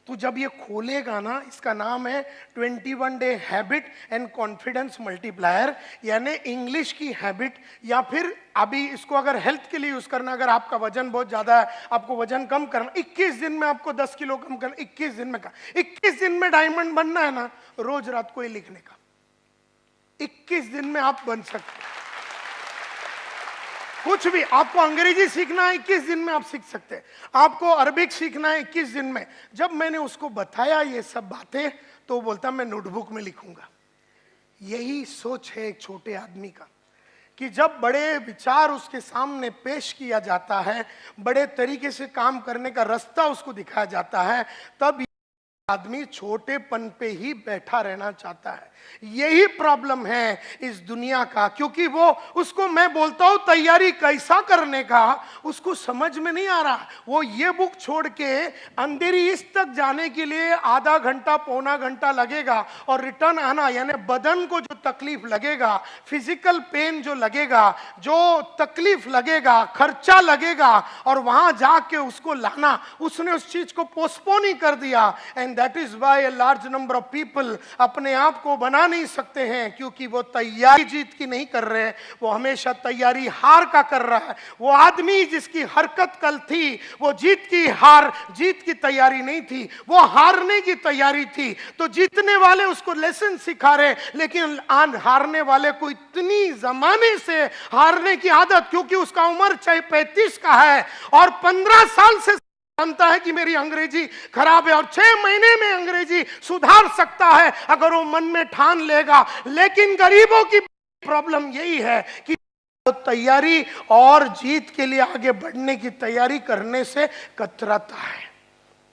तू जब ये खोलेगा ना, इसका नाम है 21 day habit and confidence multiplier, यानी इंग्लिश की हैबिट, या फिर अभी इसको अगर हेल्थ के लिए यूज करना, अगर आपका वजन बहुत ज्यादा है, आपको वजन कम करना, 21 दिन में आपको 10 किलो कम करना, 21 दिन में 21 दिन में डायमंड बनना है ना, रोज रात को ये लिखने का, 21 दिन में आप बन सकते हैं। कुछ भी आपको अंग्रेजी सीखना है 21 दिन में आप सीख सकते हैं, आपको अरबिक सीखना है 21 दिन में। जब मैंने उसको बताया ये सब बातें, तो बोलता मैं नोटबुक में लिखूंगा। यही सोच है एक छोटे आदमी का, कि जब बड़े विचार उसके सामने पेश किया जाता है, बड़े तरीके से काम करने का रास्ता उसको दिखाया जाता है, तब आदमी छोटेपन पे ही बैठा रहना चाहता है। यही प्रॉब्लम है इस दुनिया का, क्योंकि वो उसको मैं बोलता हूं तैयारी कैसा करने का, उसको समझ में नहीं आ रहा। वो ये बुक छोड़ के अंधेरी ईस्ट तक जाने के लिए आधा घंटा पौना घंटा लगेगा, और रिटर्न आना, यानी बदन को जो तकलीफ लगेगा, फिजिकल पेन जो लगेगा, जो तकलीफ लगेगा, खर्चा लगेगा, और वहां जाके उसको लाना, उसने उस चीज को पोस्टपोन ही कर दिया। And that is why a large number of people अपने आप को बना नहीं सकते हैं, क्योंकि वो तैयारी जीत की नहीं कर रहे, वो हमेशा तैयारी हार का कर रहा है। वो आदमी जिसकी हरकत कल थी, वो जीत की तैयारी नहीं थी, वो हारने की तैयारी थी। तो जीतने वाले उसको लेसन सिखा रहे, लेकिन हारने वाले को इतनी जमाने से हारने की आदत, क्योंकि उसका उम्र 35 का है और 15 साल से जानता है कि मेरी अंग्रेजी खराब है, और 6 महीने में अंग्रेजी सुधार सकता है अगर वो मन में ठान लेगा। लेकिन गरीबों की प्रॉब्लम यही है कि तैयारी और जीत के लिए आगे बढ़ने की तैयारी करने से कतराता है।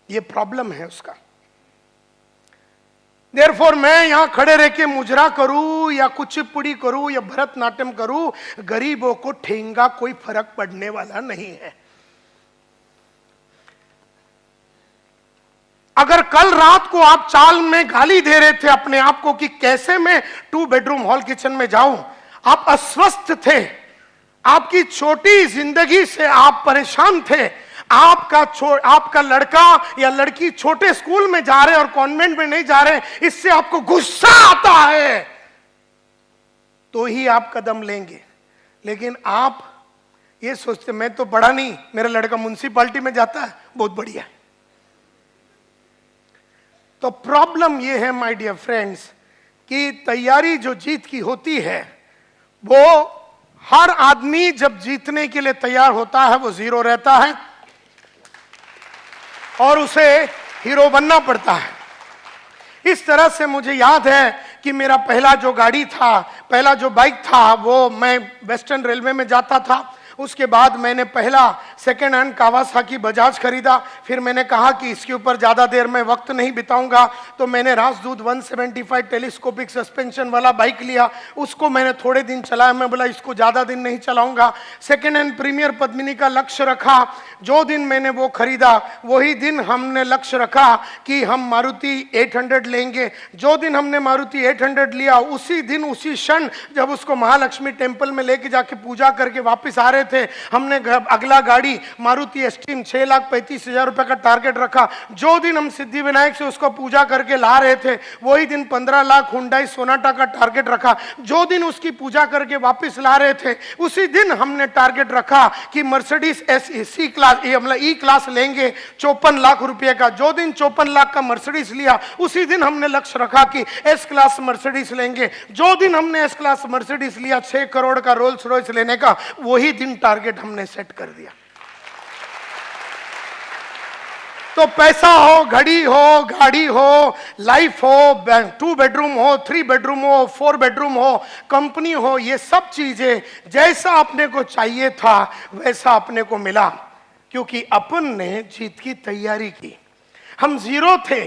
ये प्रॉब्लम है उसका। देयरफॉर मैं यहां खड़े रह के मुजरा करूं या कुचिपुड़ी करूं या भरतनाट्यम करूं, गरीबों को ठेंगा कोई फर्क पड़ने वाला नहीं है। अगर कल रात को आप चाल में गाली दे रहे थे अपने आप को कि कैसे मैं 2 बेडरूम हॉल किचन में जाऊं, आप अस्वस्थ थे, आपकी छोटी जिंदगी से आप परेशान थे, आपका लड़का या लड़की छोटे स्कूल में जा रहे और कॉन्वेंट में नहीं जा रहे, इससे आपको गुस्सा आता है, तो ही आप कदम लेंगे। लेकिन आप ये सोचते मैं तो पढ़ा नहीं, मेरा लड़का म्युनिसिपैलिटी में जाता है, बहुत बढ़िया। तो प्रॉब्लम ये है माय डियर फ्रेंड्स कि तैयारी जो जीत की होती है, वो हर आदमी जब जीतने के लिए तैयार होता है वो जीरो रहता है और उसे हीरो बनना पड़ता है। इस तरह से मुझे याद है कि मेरा पहला जो गाड़ी था, पहला जो बाइक था, वो मैं वेस्टर्न रेलवे में जाता था। उसके बाद मैंने पहला सेकेंड हैंड कावासाकी बजाज खरीदा। फिर मैंने कहा कि इसके ऊपर ज़्यादा देर में वक्त नहीं बिताऊंगा, तो मैंने राजदूत 175 टेलीस्कोपिक सस्पेंशन वाला बाइक लिया। उसको मैंने थोड़े दिन चलाया, मैं बोला इसको ज़्यादा दिन नहीं चलाऊंगा। सेकेंड हैंड प्रीमियर पद्मिनी का लक्ष्य रखा। जो दिन मैंने वो खरीदा वही दिन हमने लक्ष्य रखा कि हम मारुति 800 लेंगे। जो दिन हमने मारुति 800 लिया, उसी दिन उसी क्षण जब उसको महालक्ष्मी टेम्पल में लेके जाके पूजा करके वापस आ रहे थे। हमने अगला गाड़ी मारुति एस्ट्रीम 6,35,000 रुपए का टारगेट रखा। जो दिन हम सिद्धि विनायक से उसको पूजा करके ला रहे थे वही दिन 15 लाख हुंडई सोनाटा का टारगेट रखा। जो दिन उसकी पूजा करके वापस ला रहे थे उसी दिन हमने टारगेट रखा कि Mercedes C class E class लेंगे 54 लाख रुपए का। जो दिन 54 लाख का मर्सिडीज लिया उसी दिन हमने लक्ष्य रखा कि एस क्लास मर्सिडीज लेंगे। जो दिन हमने एस क्लास मर्सिडीज लिया 6 करोड़ का रोल्स रॉयस लेने का, वही दिन टारगेट हमने सेट कर दिया। तो पैसा हो, घड़ी हो, गाड़ी हो, लाइफ हो, 2 बेडरूम हो, 3 बेडरूम हो, 4 बेडरूम हो, कंपनी हो, ये सब चीजें जैसा अपने को चाहिए था वैसा अपने को मिला, क्योंकि अपन ने जीत की तैयारी की। हम जीरो थे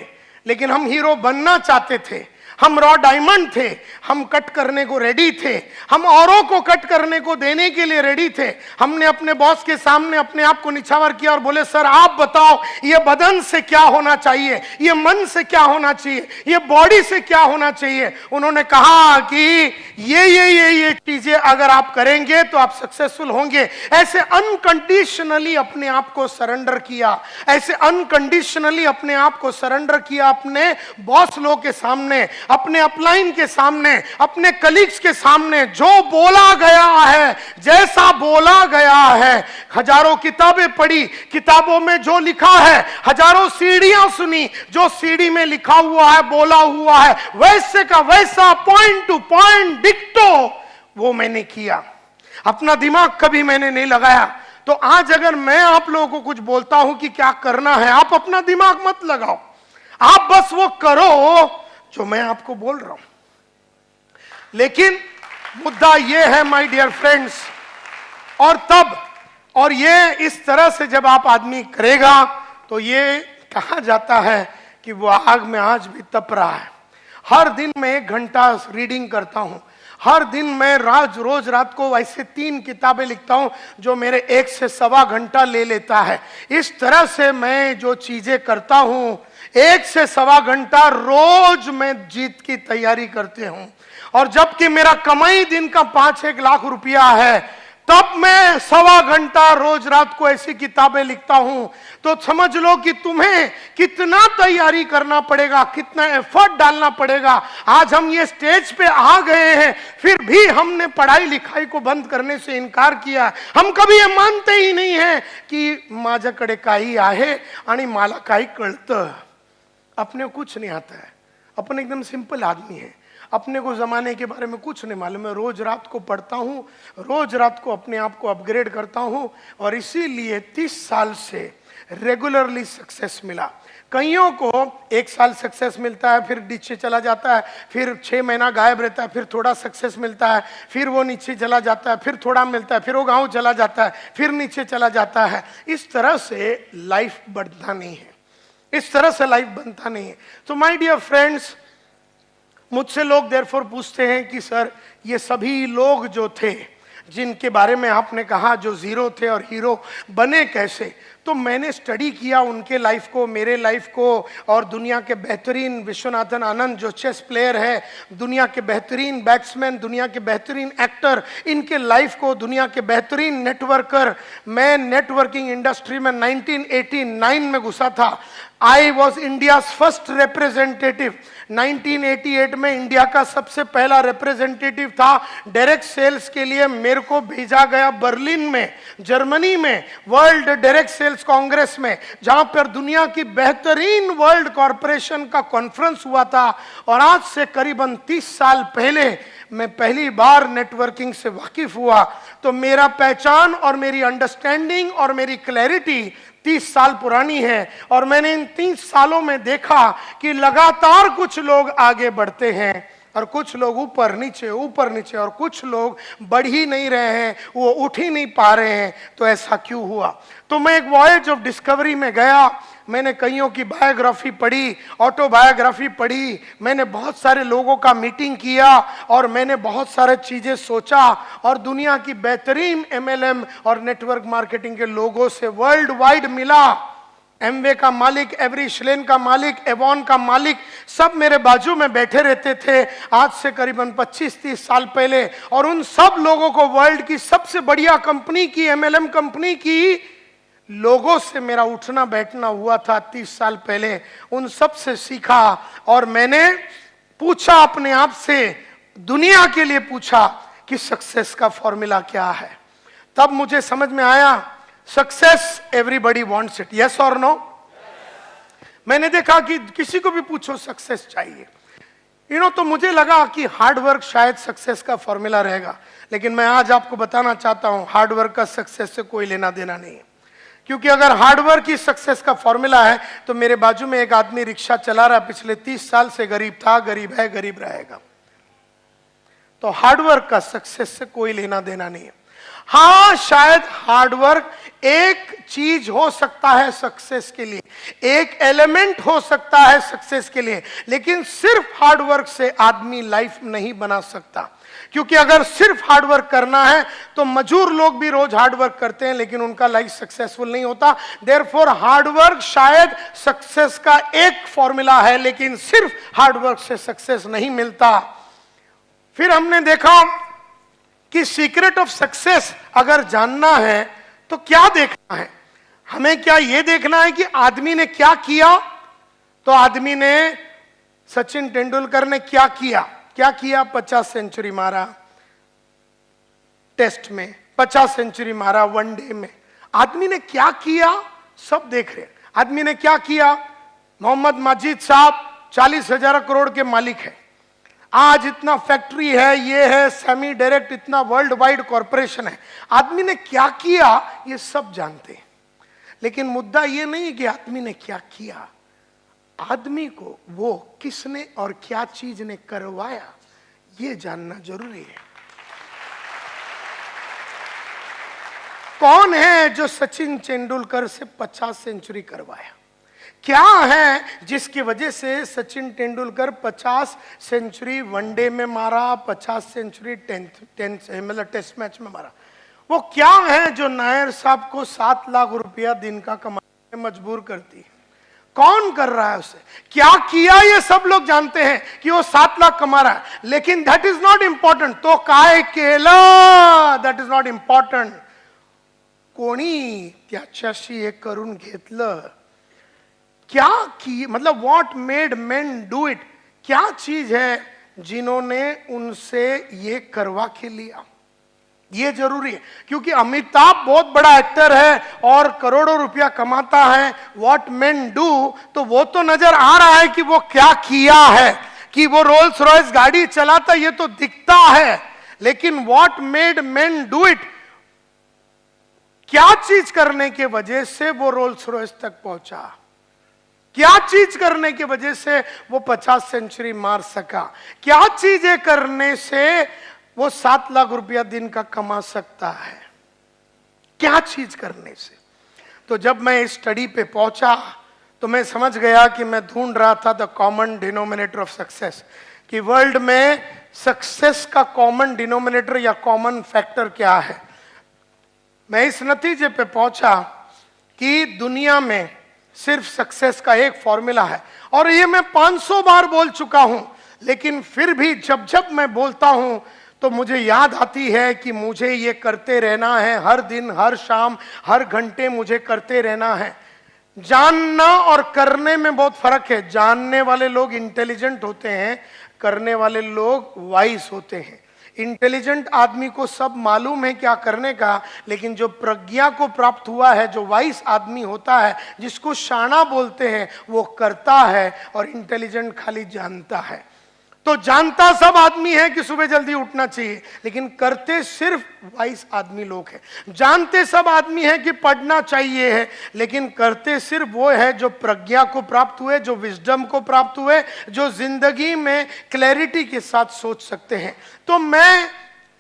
लेकिन हम हीरो बनना चाहते थे। हम रॉ डायमंड थे, हम कट करने को रेडी थे, हम औरों को कट करने को देने के लिए रेडी थे। हमने अपने बॉस के सामने अपने आप को निछावर किया और बोले सर आप बताओ ये बदन से क्या होना चाहिए, ये मन से क्या होना चाहिए, ये बॉडी से क्या होना चाहिए। उन्होंने कहा कि ये चीजें अगर आप करेंगे तो आप सक्सेसफुल होंगे। ऐसे अनकंडीशनली अपने आप को सरेंडर किया, ऐसे अनकंडीशनली अपने आप को सरेंडर किया अपने बॉस लोग के सामने, अपने अपलाइन के सामने, अपने कलीग्स के सामने। जो बोला गया है, जैसा बोला गया है, हजारों किताबें पढ़ी, किताबों में जो लिखा है, हजारों सीढ़ियां सुनी, जो सीढ़ी में लिखा हुआ है, बोला हुआ है, वैसे का वैसा पॉइंट टू पॉइंट डिक्टो वो मैंने किया। अपना दिमाग कभी मैंने नहीं लगाया। तो आज अगर मैं आप लोगों को कुछ बोलता हूं कि क्या करना है, आप अपना दिमाग मत लगाओ, आप बस वो करो जो मैं आपको बोल रहा हूं। लेकिन मुद्दा यह है माय डियर फ्रेंड्स, और ये इस तरह से जब आप आदमी करेगा तो ये कहा जाता है कि वो आग में आज भी तप रहा है। हर दिन मैं 1 घंटा रीडिंग करता हूं, हर दिन मैं रोज रात को ऐसे 3 किताबें लिखता हूं जो मेरे 1 से सवा घंटा ले लेता है। इस तरह से मैं जो चीजें करता हूं 1 से सवा घंटा रोज मैं जीत की तैयारी करते हूं। और जबकि मेरा कमाई दिन का 5-1 लाख रुपया है, तब मैं सवा घंटा रोज रात को ऐसी किताबें लिखता हूं। तो समझ लो कि तुम्हें कितना तैयारी करना पड़ेगा, कितना एफर्ट डालना पड़ेगा। आज हम ये स्टेज पे आ गए हैं, फिर भी हमने पढ़ाई लिखाई को बंद करने से इनकार किया। हम कभी ये मानते ही नहीं है कि माझ्याकडे काही आहे आणि मला काही कळतं। अपने कुछ नहीं आता है, अपन एकदम सिंपल आदमी है, अपने को जमाने के बारे में कुछ नहीं मालूम है। रोज रात को पढ़ता हूँ, रोज रात को अपने आप को अपग्रेड करता हूँ, और इसीलिए 30 साल से रेगुलरली सक्सेस मिला। कईयों को 1 साल सक्सेस मिलता है, फिर नीचे चला जाता है, फिर 6 महीना गायब रहता है, फिर थोड़ा सक्सेस मिलता है, फिर वो नीचे चला जाता है, फिर थोड़ा मिलता है, फिर वो गाँव चला जाता है, फिर नीचे चला जाता है। इस तरह से लाइफ बढ़ता नहीं है, इस तरह से लाइफ बनता नहीं है। तो माय डियर फ्रेंड्स, मुझसे लोग देयरफॉर पूछते हैं कि सर ये सभी लोग जो थे जिनके बारे में आपने कहा जो जीरो थे और हीरो बने कैसे, तो मैंने स्टडी किया उनके लाइफ को, मेरे लाइफ को, और दुनिया के बेहतरीन विश्वनाथन आनंद जो चेस प्लेयर है, दुनिया के बेहतरीन बैट्समैन, दुनिया के बेहतरीन एक्टर, इनके लाइफ को, दुनिया के बेहतरीन नेटवर्कर। मैं नेटवर्किंग इंडस्ट्री में 1989 में घुसा था। I was India first representative. 1988 में इंडिया का सबसे पहला रिप्रेजेंटेटिव था। डायरेक्ट सेल्स के लिए मेरे को भेजा गया बर्लिन में, जर्मनी में, वर्ल्ड डायरेक्ट सेल्स कांग्रेस में, जहां पर दुनिया की बेहतरीन वर्ल्ड कॉरपोरेशन का कॉन्फ्रेंस हुआ था। और आज से करीबन 30 साल पहले मैं पहली बार नेटवर्किंग से वाकिफ हुआ। तो मेरा पहचान और मेरी अंडरस्टैंडिंग और मेरी क्लैरिटी 30 साल पुरानी है। और मैंने इन 30 सालों में देखा कि लगातार कुछ लोग आगे बढ़ते हैं और कुछ लोग ऊपर नीचे, और कुछ लोग बढ़ ही नहीं रहे हैं, वो उठ ही नहीं पा रहे हैं। तो ऐसा क्यों हुआ? तो मैं एक वॉयज ऑफ डिस्कवरी में गया। मैंने कईयों की बायोग्राफी पढ़ी, ऑटोबायोग्राफी पढ़ी, मैंने बहुत सारे लोगों का मीटिंग किया, और मैंने बहुत सारे चीजें सोचा, और दुनिया की बेहतरीन MLM और नेटवर्क मार्केटिंग के लोगों से वर्ल्ड वाइड मिला। एमवे का मालिक, एवरीश्लेन का मालिक, एवॉन का मालिक, सब मेरे बाजू में बैठे रहते थे आज से करीबन 25-30 साल पहले। और उन सब लोगों को वर्ल्ड की सबसे बढ़िया कंपनी की, एमएलएम कंपनी की लोगों से मेरा उठना बैठना हुआ था 30 साल पहले। उन सब से सीखा और मैंने पूछा अपने आप से, दुनिया के लिए पूछा कि सक्सेस का फॉर्मूला क्या है। तब मुझे समझ में आया, success everybody wants it, yes और नो। मैंने देखा कि किसी को भी पूछो सक्सेस चाहिए, तो मुझे लगा कि हार्ड वर्क शायद सक्सेस का फॉर्मूला रहेगा। लेकिन मैं आज आपको बताना चाहता हूं, हार्ड वर्क का सक्सेस से कोई लेना देना नहीं है। क्योंकि अगर हार्ड वर्क ही सक्सेस का फॉर्मूला है तो मेरे बाजू में एक आदमी रिक्शा चला रहा, पिछले 30 साल से गरीब था, गरीब है, गरीब रहेगा। तो हार्ड वर्क का सक्सेस से कोई लेना देना नहीं है। हाँ, शायद हार्डवर्क एक चीज हो सकता है सक्सेस के लिए, एक एलिमेंट हो सकता है सक्सेस के लिए, लेकिन सिर्फ हार्डवर्क से आदमी लाइफ नहीं बना सकता। क्योंकि अगर सिर्फ हार्डवर्क करना है तो मजदूर लोग भी रोज हार्डवर्क करते हैं लेकिन उनका लाइफ सक्सेसफुल नहीं होता। देयरफॉर हार्डवर्क शायद सक्सेस का एक फॉर्मूला है, लेकिन सिर्फ हार्डवर्क से सक्सेस नहीं मिलता। फिर हमने देखा कि सीक्रेट ऑफ सक्सेस अगर जानना है तो क्या देखना है, हमें क्या यह देखना है कि आदमी ने क्या किया। तो आदमी ने, सचिन तेंदुलकर ने क्या किया, 50 सेंचुरी मारा टेस्ट में, 50 सेंचुरी मारा वनडे में। आदमी ने क्या किया सब देख रहे हैं। आदमी ने क्या किया, मोहम्मद माजिद साहब 40,000 करोड़ के मालिक है, आज इतना फैक्ट्री है, ये है, सेमी डायरेक्ट इतना वर्ल्ड वाइड कॉरपोरेशन है। आदमी ने क्या किया ये सब जानते हैं, लेकिन मुद्दा ये नहीं कि आदमी ने क्या किया, आदमी को वो किसने और क्या चीज ने करवाया ये जानना जरूरी है। कौन है जो सचिन तेंदुलकर से 50 सेंचुरी करवाया, क्या है जिसकी वजह से सचिन तेंदुलकर 50 सेंचुरी वनडे में मारा, 50 सेंचुरी मतलब टेस्ट मैच में मारा। वो क्या है जो नायर साहब को 7 लाख रुपया दिन का कमाने में मजबूर करती है। कौन कर रहा है उसे, क्या किया ये सब लोग जानते हैं कि वो 7 लाख कमा रहा है, लेकिन दैट इज नॉट इंपॉर्टंट। तो काय केलं दैट इज नॉट इंपॉर्टंट, कोणी त्याच्याशी हे करून घेतलं, क्या की, मतलब what made main do it, क्या चीज है जिन्होंने उनसे ये करवा के लिया, ये जरूरी है। क्योंकि अमिताभ बहुत बड़ा एक्टर है और करोड़ों रुपया कमाता है, व्हाट मेन डू, तो वो तो नजर आ रहा है कि वो क्या किया है, कि वो रोल्स रॉयस गाड़ी चलाता, ये तो दिखता है, लेकिन what made main do it, क्या चीज करने के वजह से वो रोल्स रॉयस तक पहुंचा, क्या चीज करने की वजह से वो 50 सेंचुरी मार सका, क्या चीजें करने से वो 7 लाख रुपया दिन का कमा सकता है, क्या चीज करने से। तो जब मैं इस स्टडी पे पहुंचा तो मैं समझ गया कि मैं ढूंढ रहा था the common denominator of success, कि वर्ल्ड में सक्सेस का कॉमन डिनोमिनेटर या कॉमन फैक्टर क्या है। मैं इस नतीजे पे पहुंचा कि दुनिया में सिर्फ सक्सेस का एक फॉर्मूला है, और ये मैं 500 बार बोल चुका हूं, लेकिन फिर भी जब जब मैं बोलता हूं तो मुझे याद आती है कि मुझे ये करते रहना है, हर दिन, हर शाम, हर घंटे मुझे करते रहना है। जानना और करने में बहुत फर्क है। जानने वाले लोग इंटेलिजेंट होते हैं, करने वाले लोग वाइज होते हैं। इंटेलिजेंट आदमी को सब मालूम है क्या करने का, लेकिन जो प्रज्ञा को प्राप्त हुआ है, जो वाइस आदमी होता है, जिसको शाना बोलते हैं, वो करता है, और इंटेलिजेंट खाली जानता है। तो जानता सब आदमी है कि सुबह जल्दी उठना चाहिए, लेकिन करते सिर्फ वाइस आदमी लोग हैं। जानते सब आदमी है कि पढ़ना चाहिए है, लेकिन करते सिर्फ वो है जो प्रज्ञा को प्राप्त हुए, जो विजडम को प्राप्त हुए, जो जिंदगी में क्लैरिटी के साथ सोच सकते हैं। तो मैं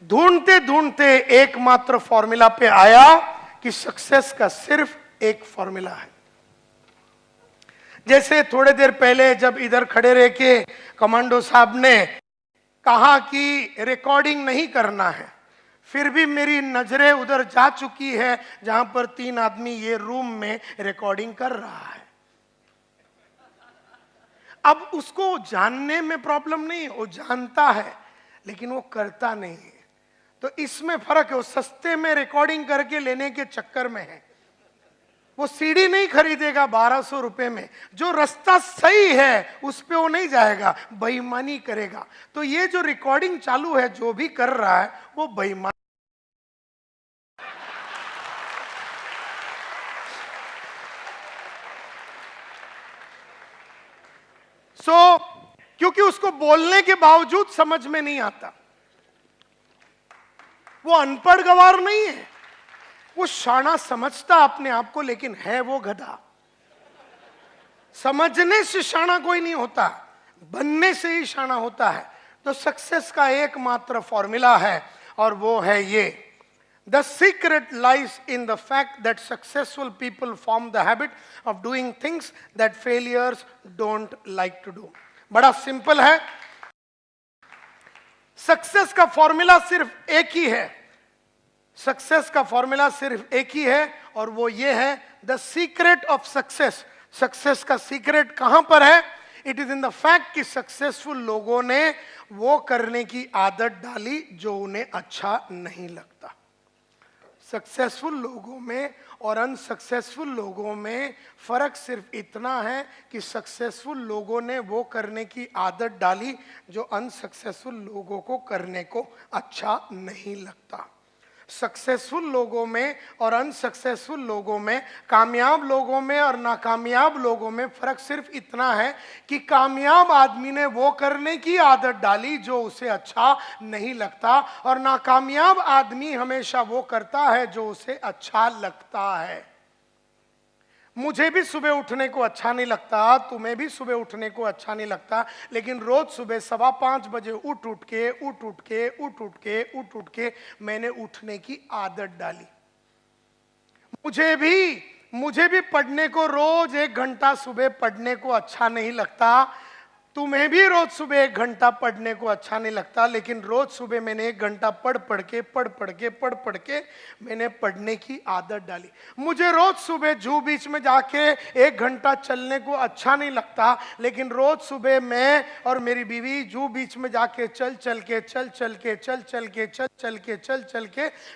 ढूंढते ढूंढते एकमात्र फॉर्मूला पे आया कि सक्सेस का सिर्फ एक फॉर्मूला है। जैसे थोड़े देर पहले जब इधर खड़े रह के कमांडो साहब ने कहा कि रिकॉर्डिंग नहीं करना है, फिर भी मेरी नजरें उधर जा चुकी है जहां पर 3 आदमी ये रूम में रिकॉर्डिंग कर रहा है। अब उसको जानने में प्रॉब्लम नहीं, वो जानता है लेकिन वो करता नहीं है। तो इसमें फर्क है। वो सस्ते में रिकॉर्डिंग करके लेने के चक्कर में है। वो सीडी नहीं खरीदेगा 1200 रुपए में, जो रास्ता सही है उस पे वो नहीं जाएगा, बेईमानी करेगा। तो ये जो रिकॉर्डिंग चालू है, जो भी कर रहा है वो बेईमान। क्योंकि उसको बोलने के बावजूद समझ में नहीं आता। वो अनपढ़ गवार नहीं है, वो शाना समझता अपने आप को, लेकिन है वो गधा। समझने से शाना कोई नहीं होता, बनने से ही शाना होता है। तो सक्सेस का एकमात्र फॉर्मूला है और वो है ये: The secret lies in the fact that successful people form the habit of doing things that failures don't like to do. बड़ा सिंपल है। सक्सेस का फॉर्मूला सिर्फ एक ही है। सक्सेस का फॉर्मूला सिर्फ एक ही है और वो ये है: the secret of success. Success का सीक्रेट कहां पर है? It is in the fact कि सक्सेसफुल लोगों ने वो करने की आदत डाली जो उन्हें अच्छा नहीं लगता। सक्सेसफुल लोगों में और अनसक्सेसफुल लोगों में फर्क सिर्फ इतना है कि सक्सेसफुल लोगों ने वो करने की आदत डाली जो अनसक्सेसफुल लोगों को करने को अच्छा नहीं लगता। सक्सेसफुल लोगों में और अनसक्सेसफुल लोगों में, कामयाब लोगों में और नाकामयाब लोगों में फर्क सिर्फ इतना है कि कामयाब आदमी ने वो करने की आदत डाली जो उसे अच्छा नहीं लगता और नाकामयाब आदमी हमेशा वो करता है जो उसे अच्छा लगता है। मुझे भी सुबह उठने को अच्छा नहीं लगता, तुम्हें भी सुबह उठने को अच्छा नहीं लगता, लेकिन रोज सुबह 5:15 बजे उठ के मैंने उठने की आदत डाली। मुझे भी पढ़ने को रोज 1 घंटा सुबह पढ़ने को अच्छा नहीं लगता, तुम्हें भी रोज सुबह 1 घंटा पढ़ने को अच्छा नहीं लगता, लेकिन रोज सुबह मैंने 1 घंटा पढ़ के मैंने पढ़ने की आदत डाली। मुझे रोज सुबह जू बीच में जाके 1 घंटा चलने को अच्छा नहीं लगता, लेकिन रोज सुबह मैं और मेरी बीवी जू बीच में जाके चल के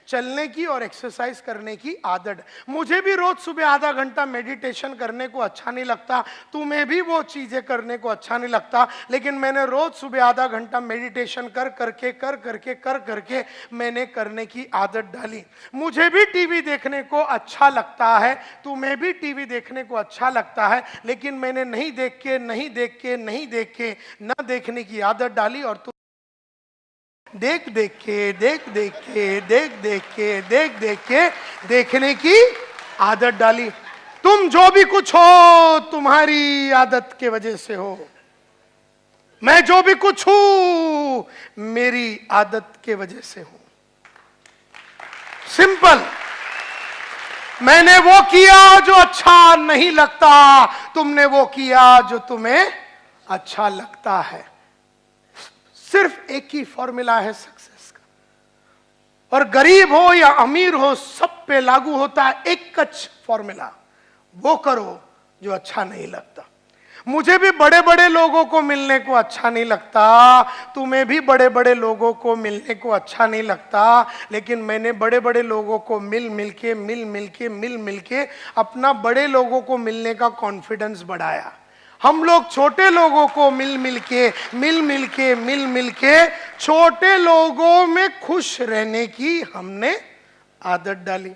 चलने की और एक्सरसाइज करने की आदत। मुझे भी रोज सुबह आधा घंटा मेडिटेशन करने को अच्छा नहीं लगता, तुम्हें भी वो चीजें करने को अच्छा नहीं लगता, लेकिन मैंने रोज सुबह आधा घंटा मेडिटेशन कर करके मैंने करने की आदत डाली। मुझे भी टीवी देखने को अच्छा लगता है, तुम्हें भी टीवी देखने को अच्छा लगता है, लेकिन मैंने नहीं देख के ना देखने की आदत डाली और तुम देख के देखने की आदत डाली। तुम जो भी कुछ हो तुम्हारी आदत के वजह से हो, मैं जो भी कुछ हूं मेरी आदत के वजह से हूं। सिंपल। मैंने वो किया जो अच्छा नहीं लगता, तुमने वो किया जो तुम्हें अच्छा लगता है। सिर्फ एक ही फॉर्मूला है सक्सेस का, और गरीब हो या अमीर हो सब पे लागू होता है एक कच फॉर्मूला: वो करो जो अच्छा नहीं लगता। मुझे भी बड़े बड़े लोगों को मिलने को अच्छा नहीं लगता, तुम्हें भी बड़े बड़े लोगों को मिलने को अच्छा नहीं लगता, लेकिन मैंने बड़े बड़े लोगों को मिल मिल के अपना बड़े लोगों को मिलने का कॉन्फिडेंस बढ़ाया। हम लोग छोटे लोगों को मिल के छोटे लोगों में खुश रहने की हमने आदत डाली।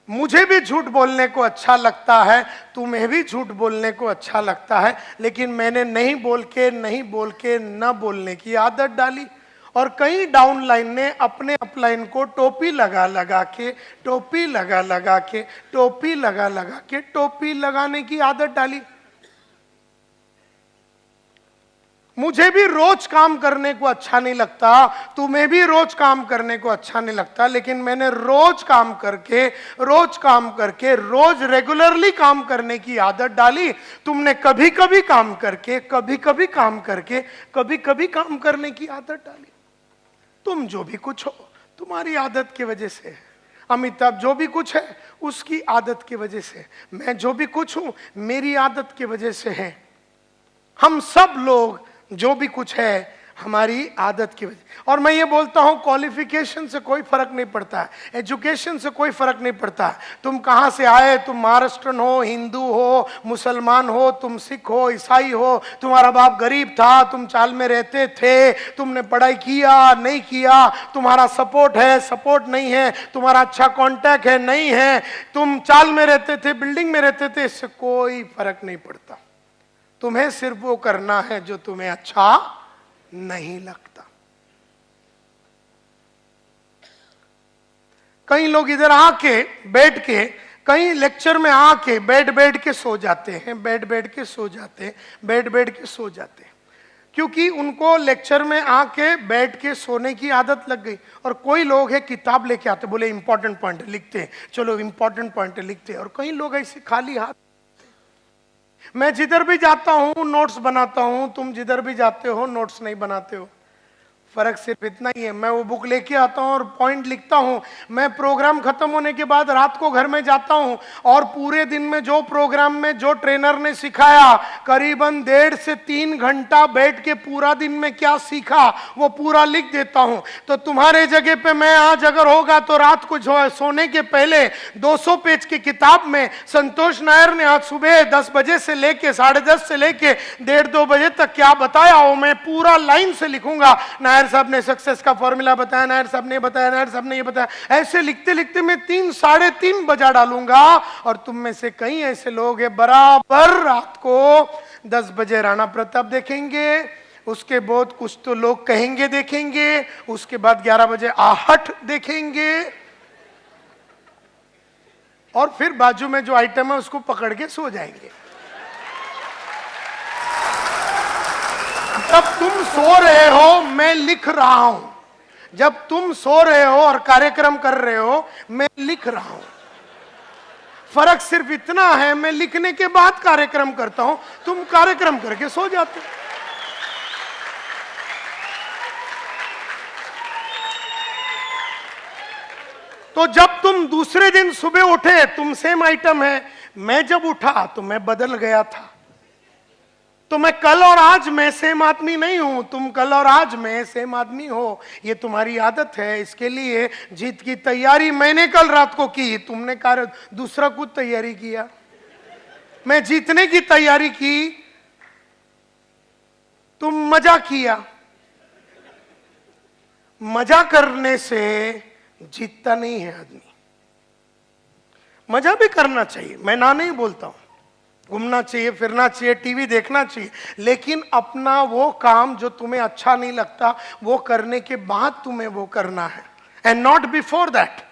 मुझे भी झूठ बोलने को अच्छा लगता है, तुम्हें भी झूठ बोलने को अच्छा लगता है, लेकिन मैंने नहीं बोल के न बोलने की आदत डाली। और कई डाउनलाइन ने अपने अपलाइन को टोपी लगा के टोपी लगाने की आदत डाली। मुझे भी रोज काम करने को अच्छा नहीं लगता, तुम्हें भी रोज काम करने को अच्छा नहीं लगता, लेकिन मैंने रोज काम करके रोज रेगुलरली काम करने की आदत डाली। तुमने कभी कभी काम करके कभी कभी काम करने की आदत डाली। तुम जो भी कुछ हो तुम्हारी आदत की वजह से है। अमिताभ जो भी कुछ है उसकी आदत की वजह से, मैं जो भी कुछ हूं मेरी आदत की वजह से है। हम सब लोग जो भी कुछ है हमारी आदत की वजह। और मैं ये बोलता हूं क्वालिफिकेशन से कोई फर्क नहीं पड़ता है, एजुकेशन से कोई फर्क नहीं पड़ता है। तुम कहां से आए, तुम महाराष्ट्रन हो, हिंदू हो, मुसलमान हो, तुम सिख हो, ईसाई हो, तुम्हारा बाप गरीब था, तुम चाल में रहते थे, तुमने पढ़ाई किया नहीं किया, तुम्हारा सपोर्ट है सपोर्ट नहीं है, तुम्हारा अच्छा कांटेक्ट है नहीं है, तुम चाल में रहते थे बिल्डिंग में रहते थे, इससे कोई फर्क नहीं पड़ता। तुम्हें सिर्फ वो करना है जो तुम्हें अच्छा नहीं लगता। कई लोग इधर आके बैठ के, कई लेक्चर में आके बैठ के सो जाते हैं, बैठ के सो जाते हैं, क्योंकि उनको लेक्चर में आके बैठ के सोने की आदत लग गई। और कोई लोग है किताब लेके आते, बोले इंपॉर्टेंट पॉइंट लिखते हैं, चलो इंपॉर्टेंट पॉइंट लिखते हैं। और कई लोग ऐसे खाली हाथ, मैं जिधर भी जाता हूं नोट्स बनाता हूं, तुम जिधर भी जाते हो नोट्स नहीं बनाते हो। फर्क सिर्फ इतना ही है, मैं वो बुक लेके आता हूं और पॉइंट लिखता हूं। मैं प्रोग्राम खत्म होने के बाद रात को घर में जाता हूं और पूरे दिन में जो प्रोग्राम में जो ट्रेनर ने सिखाया, करीबन 1.5 से 3 घंटा बैठ के पूरा दिन में क्या सीखा वो पूरा लिख देता हूं। तो तुम्हारे जगह पे मैं आज अगर होगा तो रात को सोने के पहले 200 पेज की किताब में संतोष नायर ने आज सुबह 10 बजे से लेके 10:30 से लेके 1:30-2 बजे तक क्या बताया वो मैं पूरा लाइन से लिखूंगा। नायर साहब ने सक्सेस का फॉर्मूला बताया, नायर साहब ने बताया, नायर साहब ने ये बताया। ऐसे लिखते लिखते मैं 3-3:30 बजा डालूंगा। और तुम में से कई ऐसे लोग हैं बराबर रात को 10 बजे राणा प्रताप देखेंगे, उसके बाद कुछ तो लोग कहेंगे देखेंगे, उसके बाद 11 बजे आहट देखेंगे, और फिर बाजू में जो आइटम है उसको पकड़ के सो जाएंगे। जब तुम सो रहे हो मैं लिख रहा हूं, जब तुम सो रहे हो और कार्यक्रम कर रहे हो मैं लिख रहा हूं। फर्क सिर्फ इतना है, मैं लिखने के बाद कार्यक्रम करता हूं, तुम कार्यक्रम करके सो जाते हो। तो जब तुम दूसरे दिन सुबह उठे, तुम सेम आइटम है, मैं जब उठा तो मैं बदल गया था। तो मैं कल और आज में सेम आदमी नहीं हूं, तुम कल और आज में सेम आदमी हो। ये तुम्हारी आदत है। इसके लिए जीत की तैयारी मैंने कल रात को की, तुमने दूसरा कुछ तैयारी किया। मैं जीतने की तैयारी की, तुम मजा किया। मजा करने से जीतता नहीं है आदमी। मजा भी करना चाहिए, मैं ना नहीं बोलता हूं, घूमना चाहिए, फिरना चाहिए, टीवी देखना चाहिए, लेकिन अपना वो काम जो तुम्हें अच्छा नहीं लगता वो करने के बाद तुम्हें वो करना है, एंड नॉट बिफोर दैट।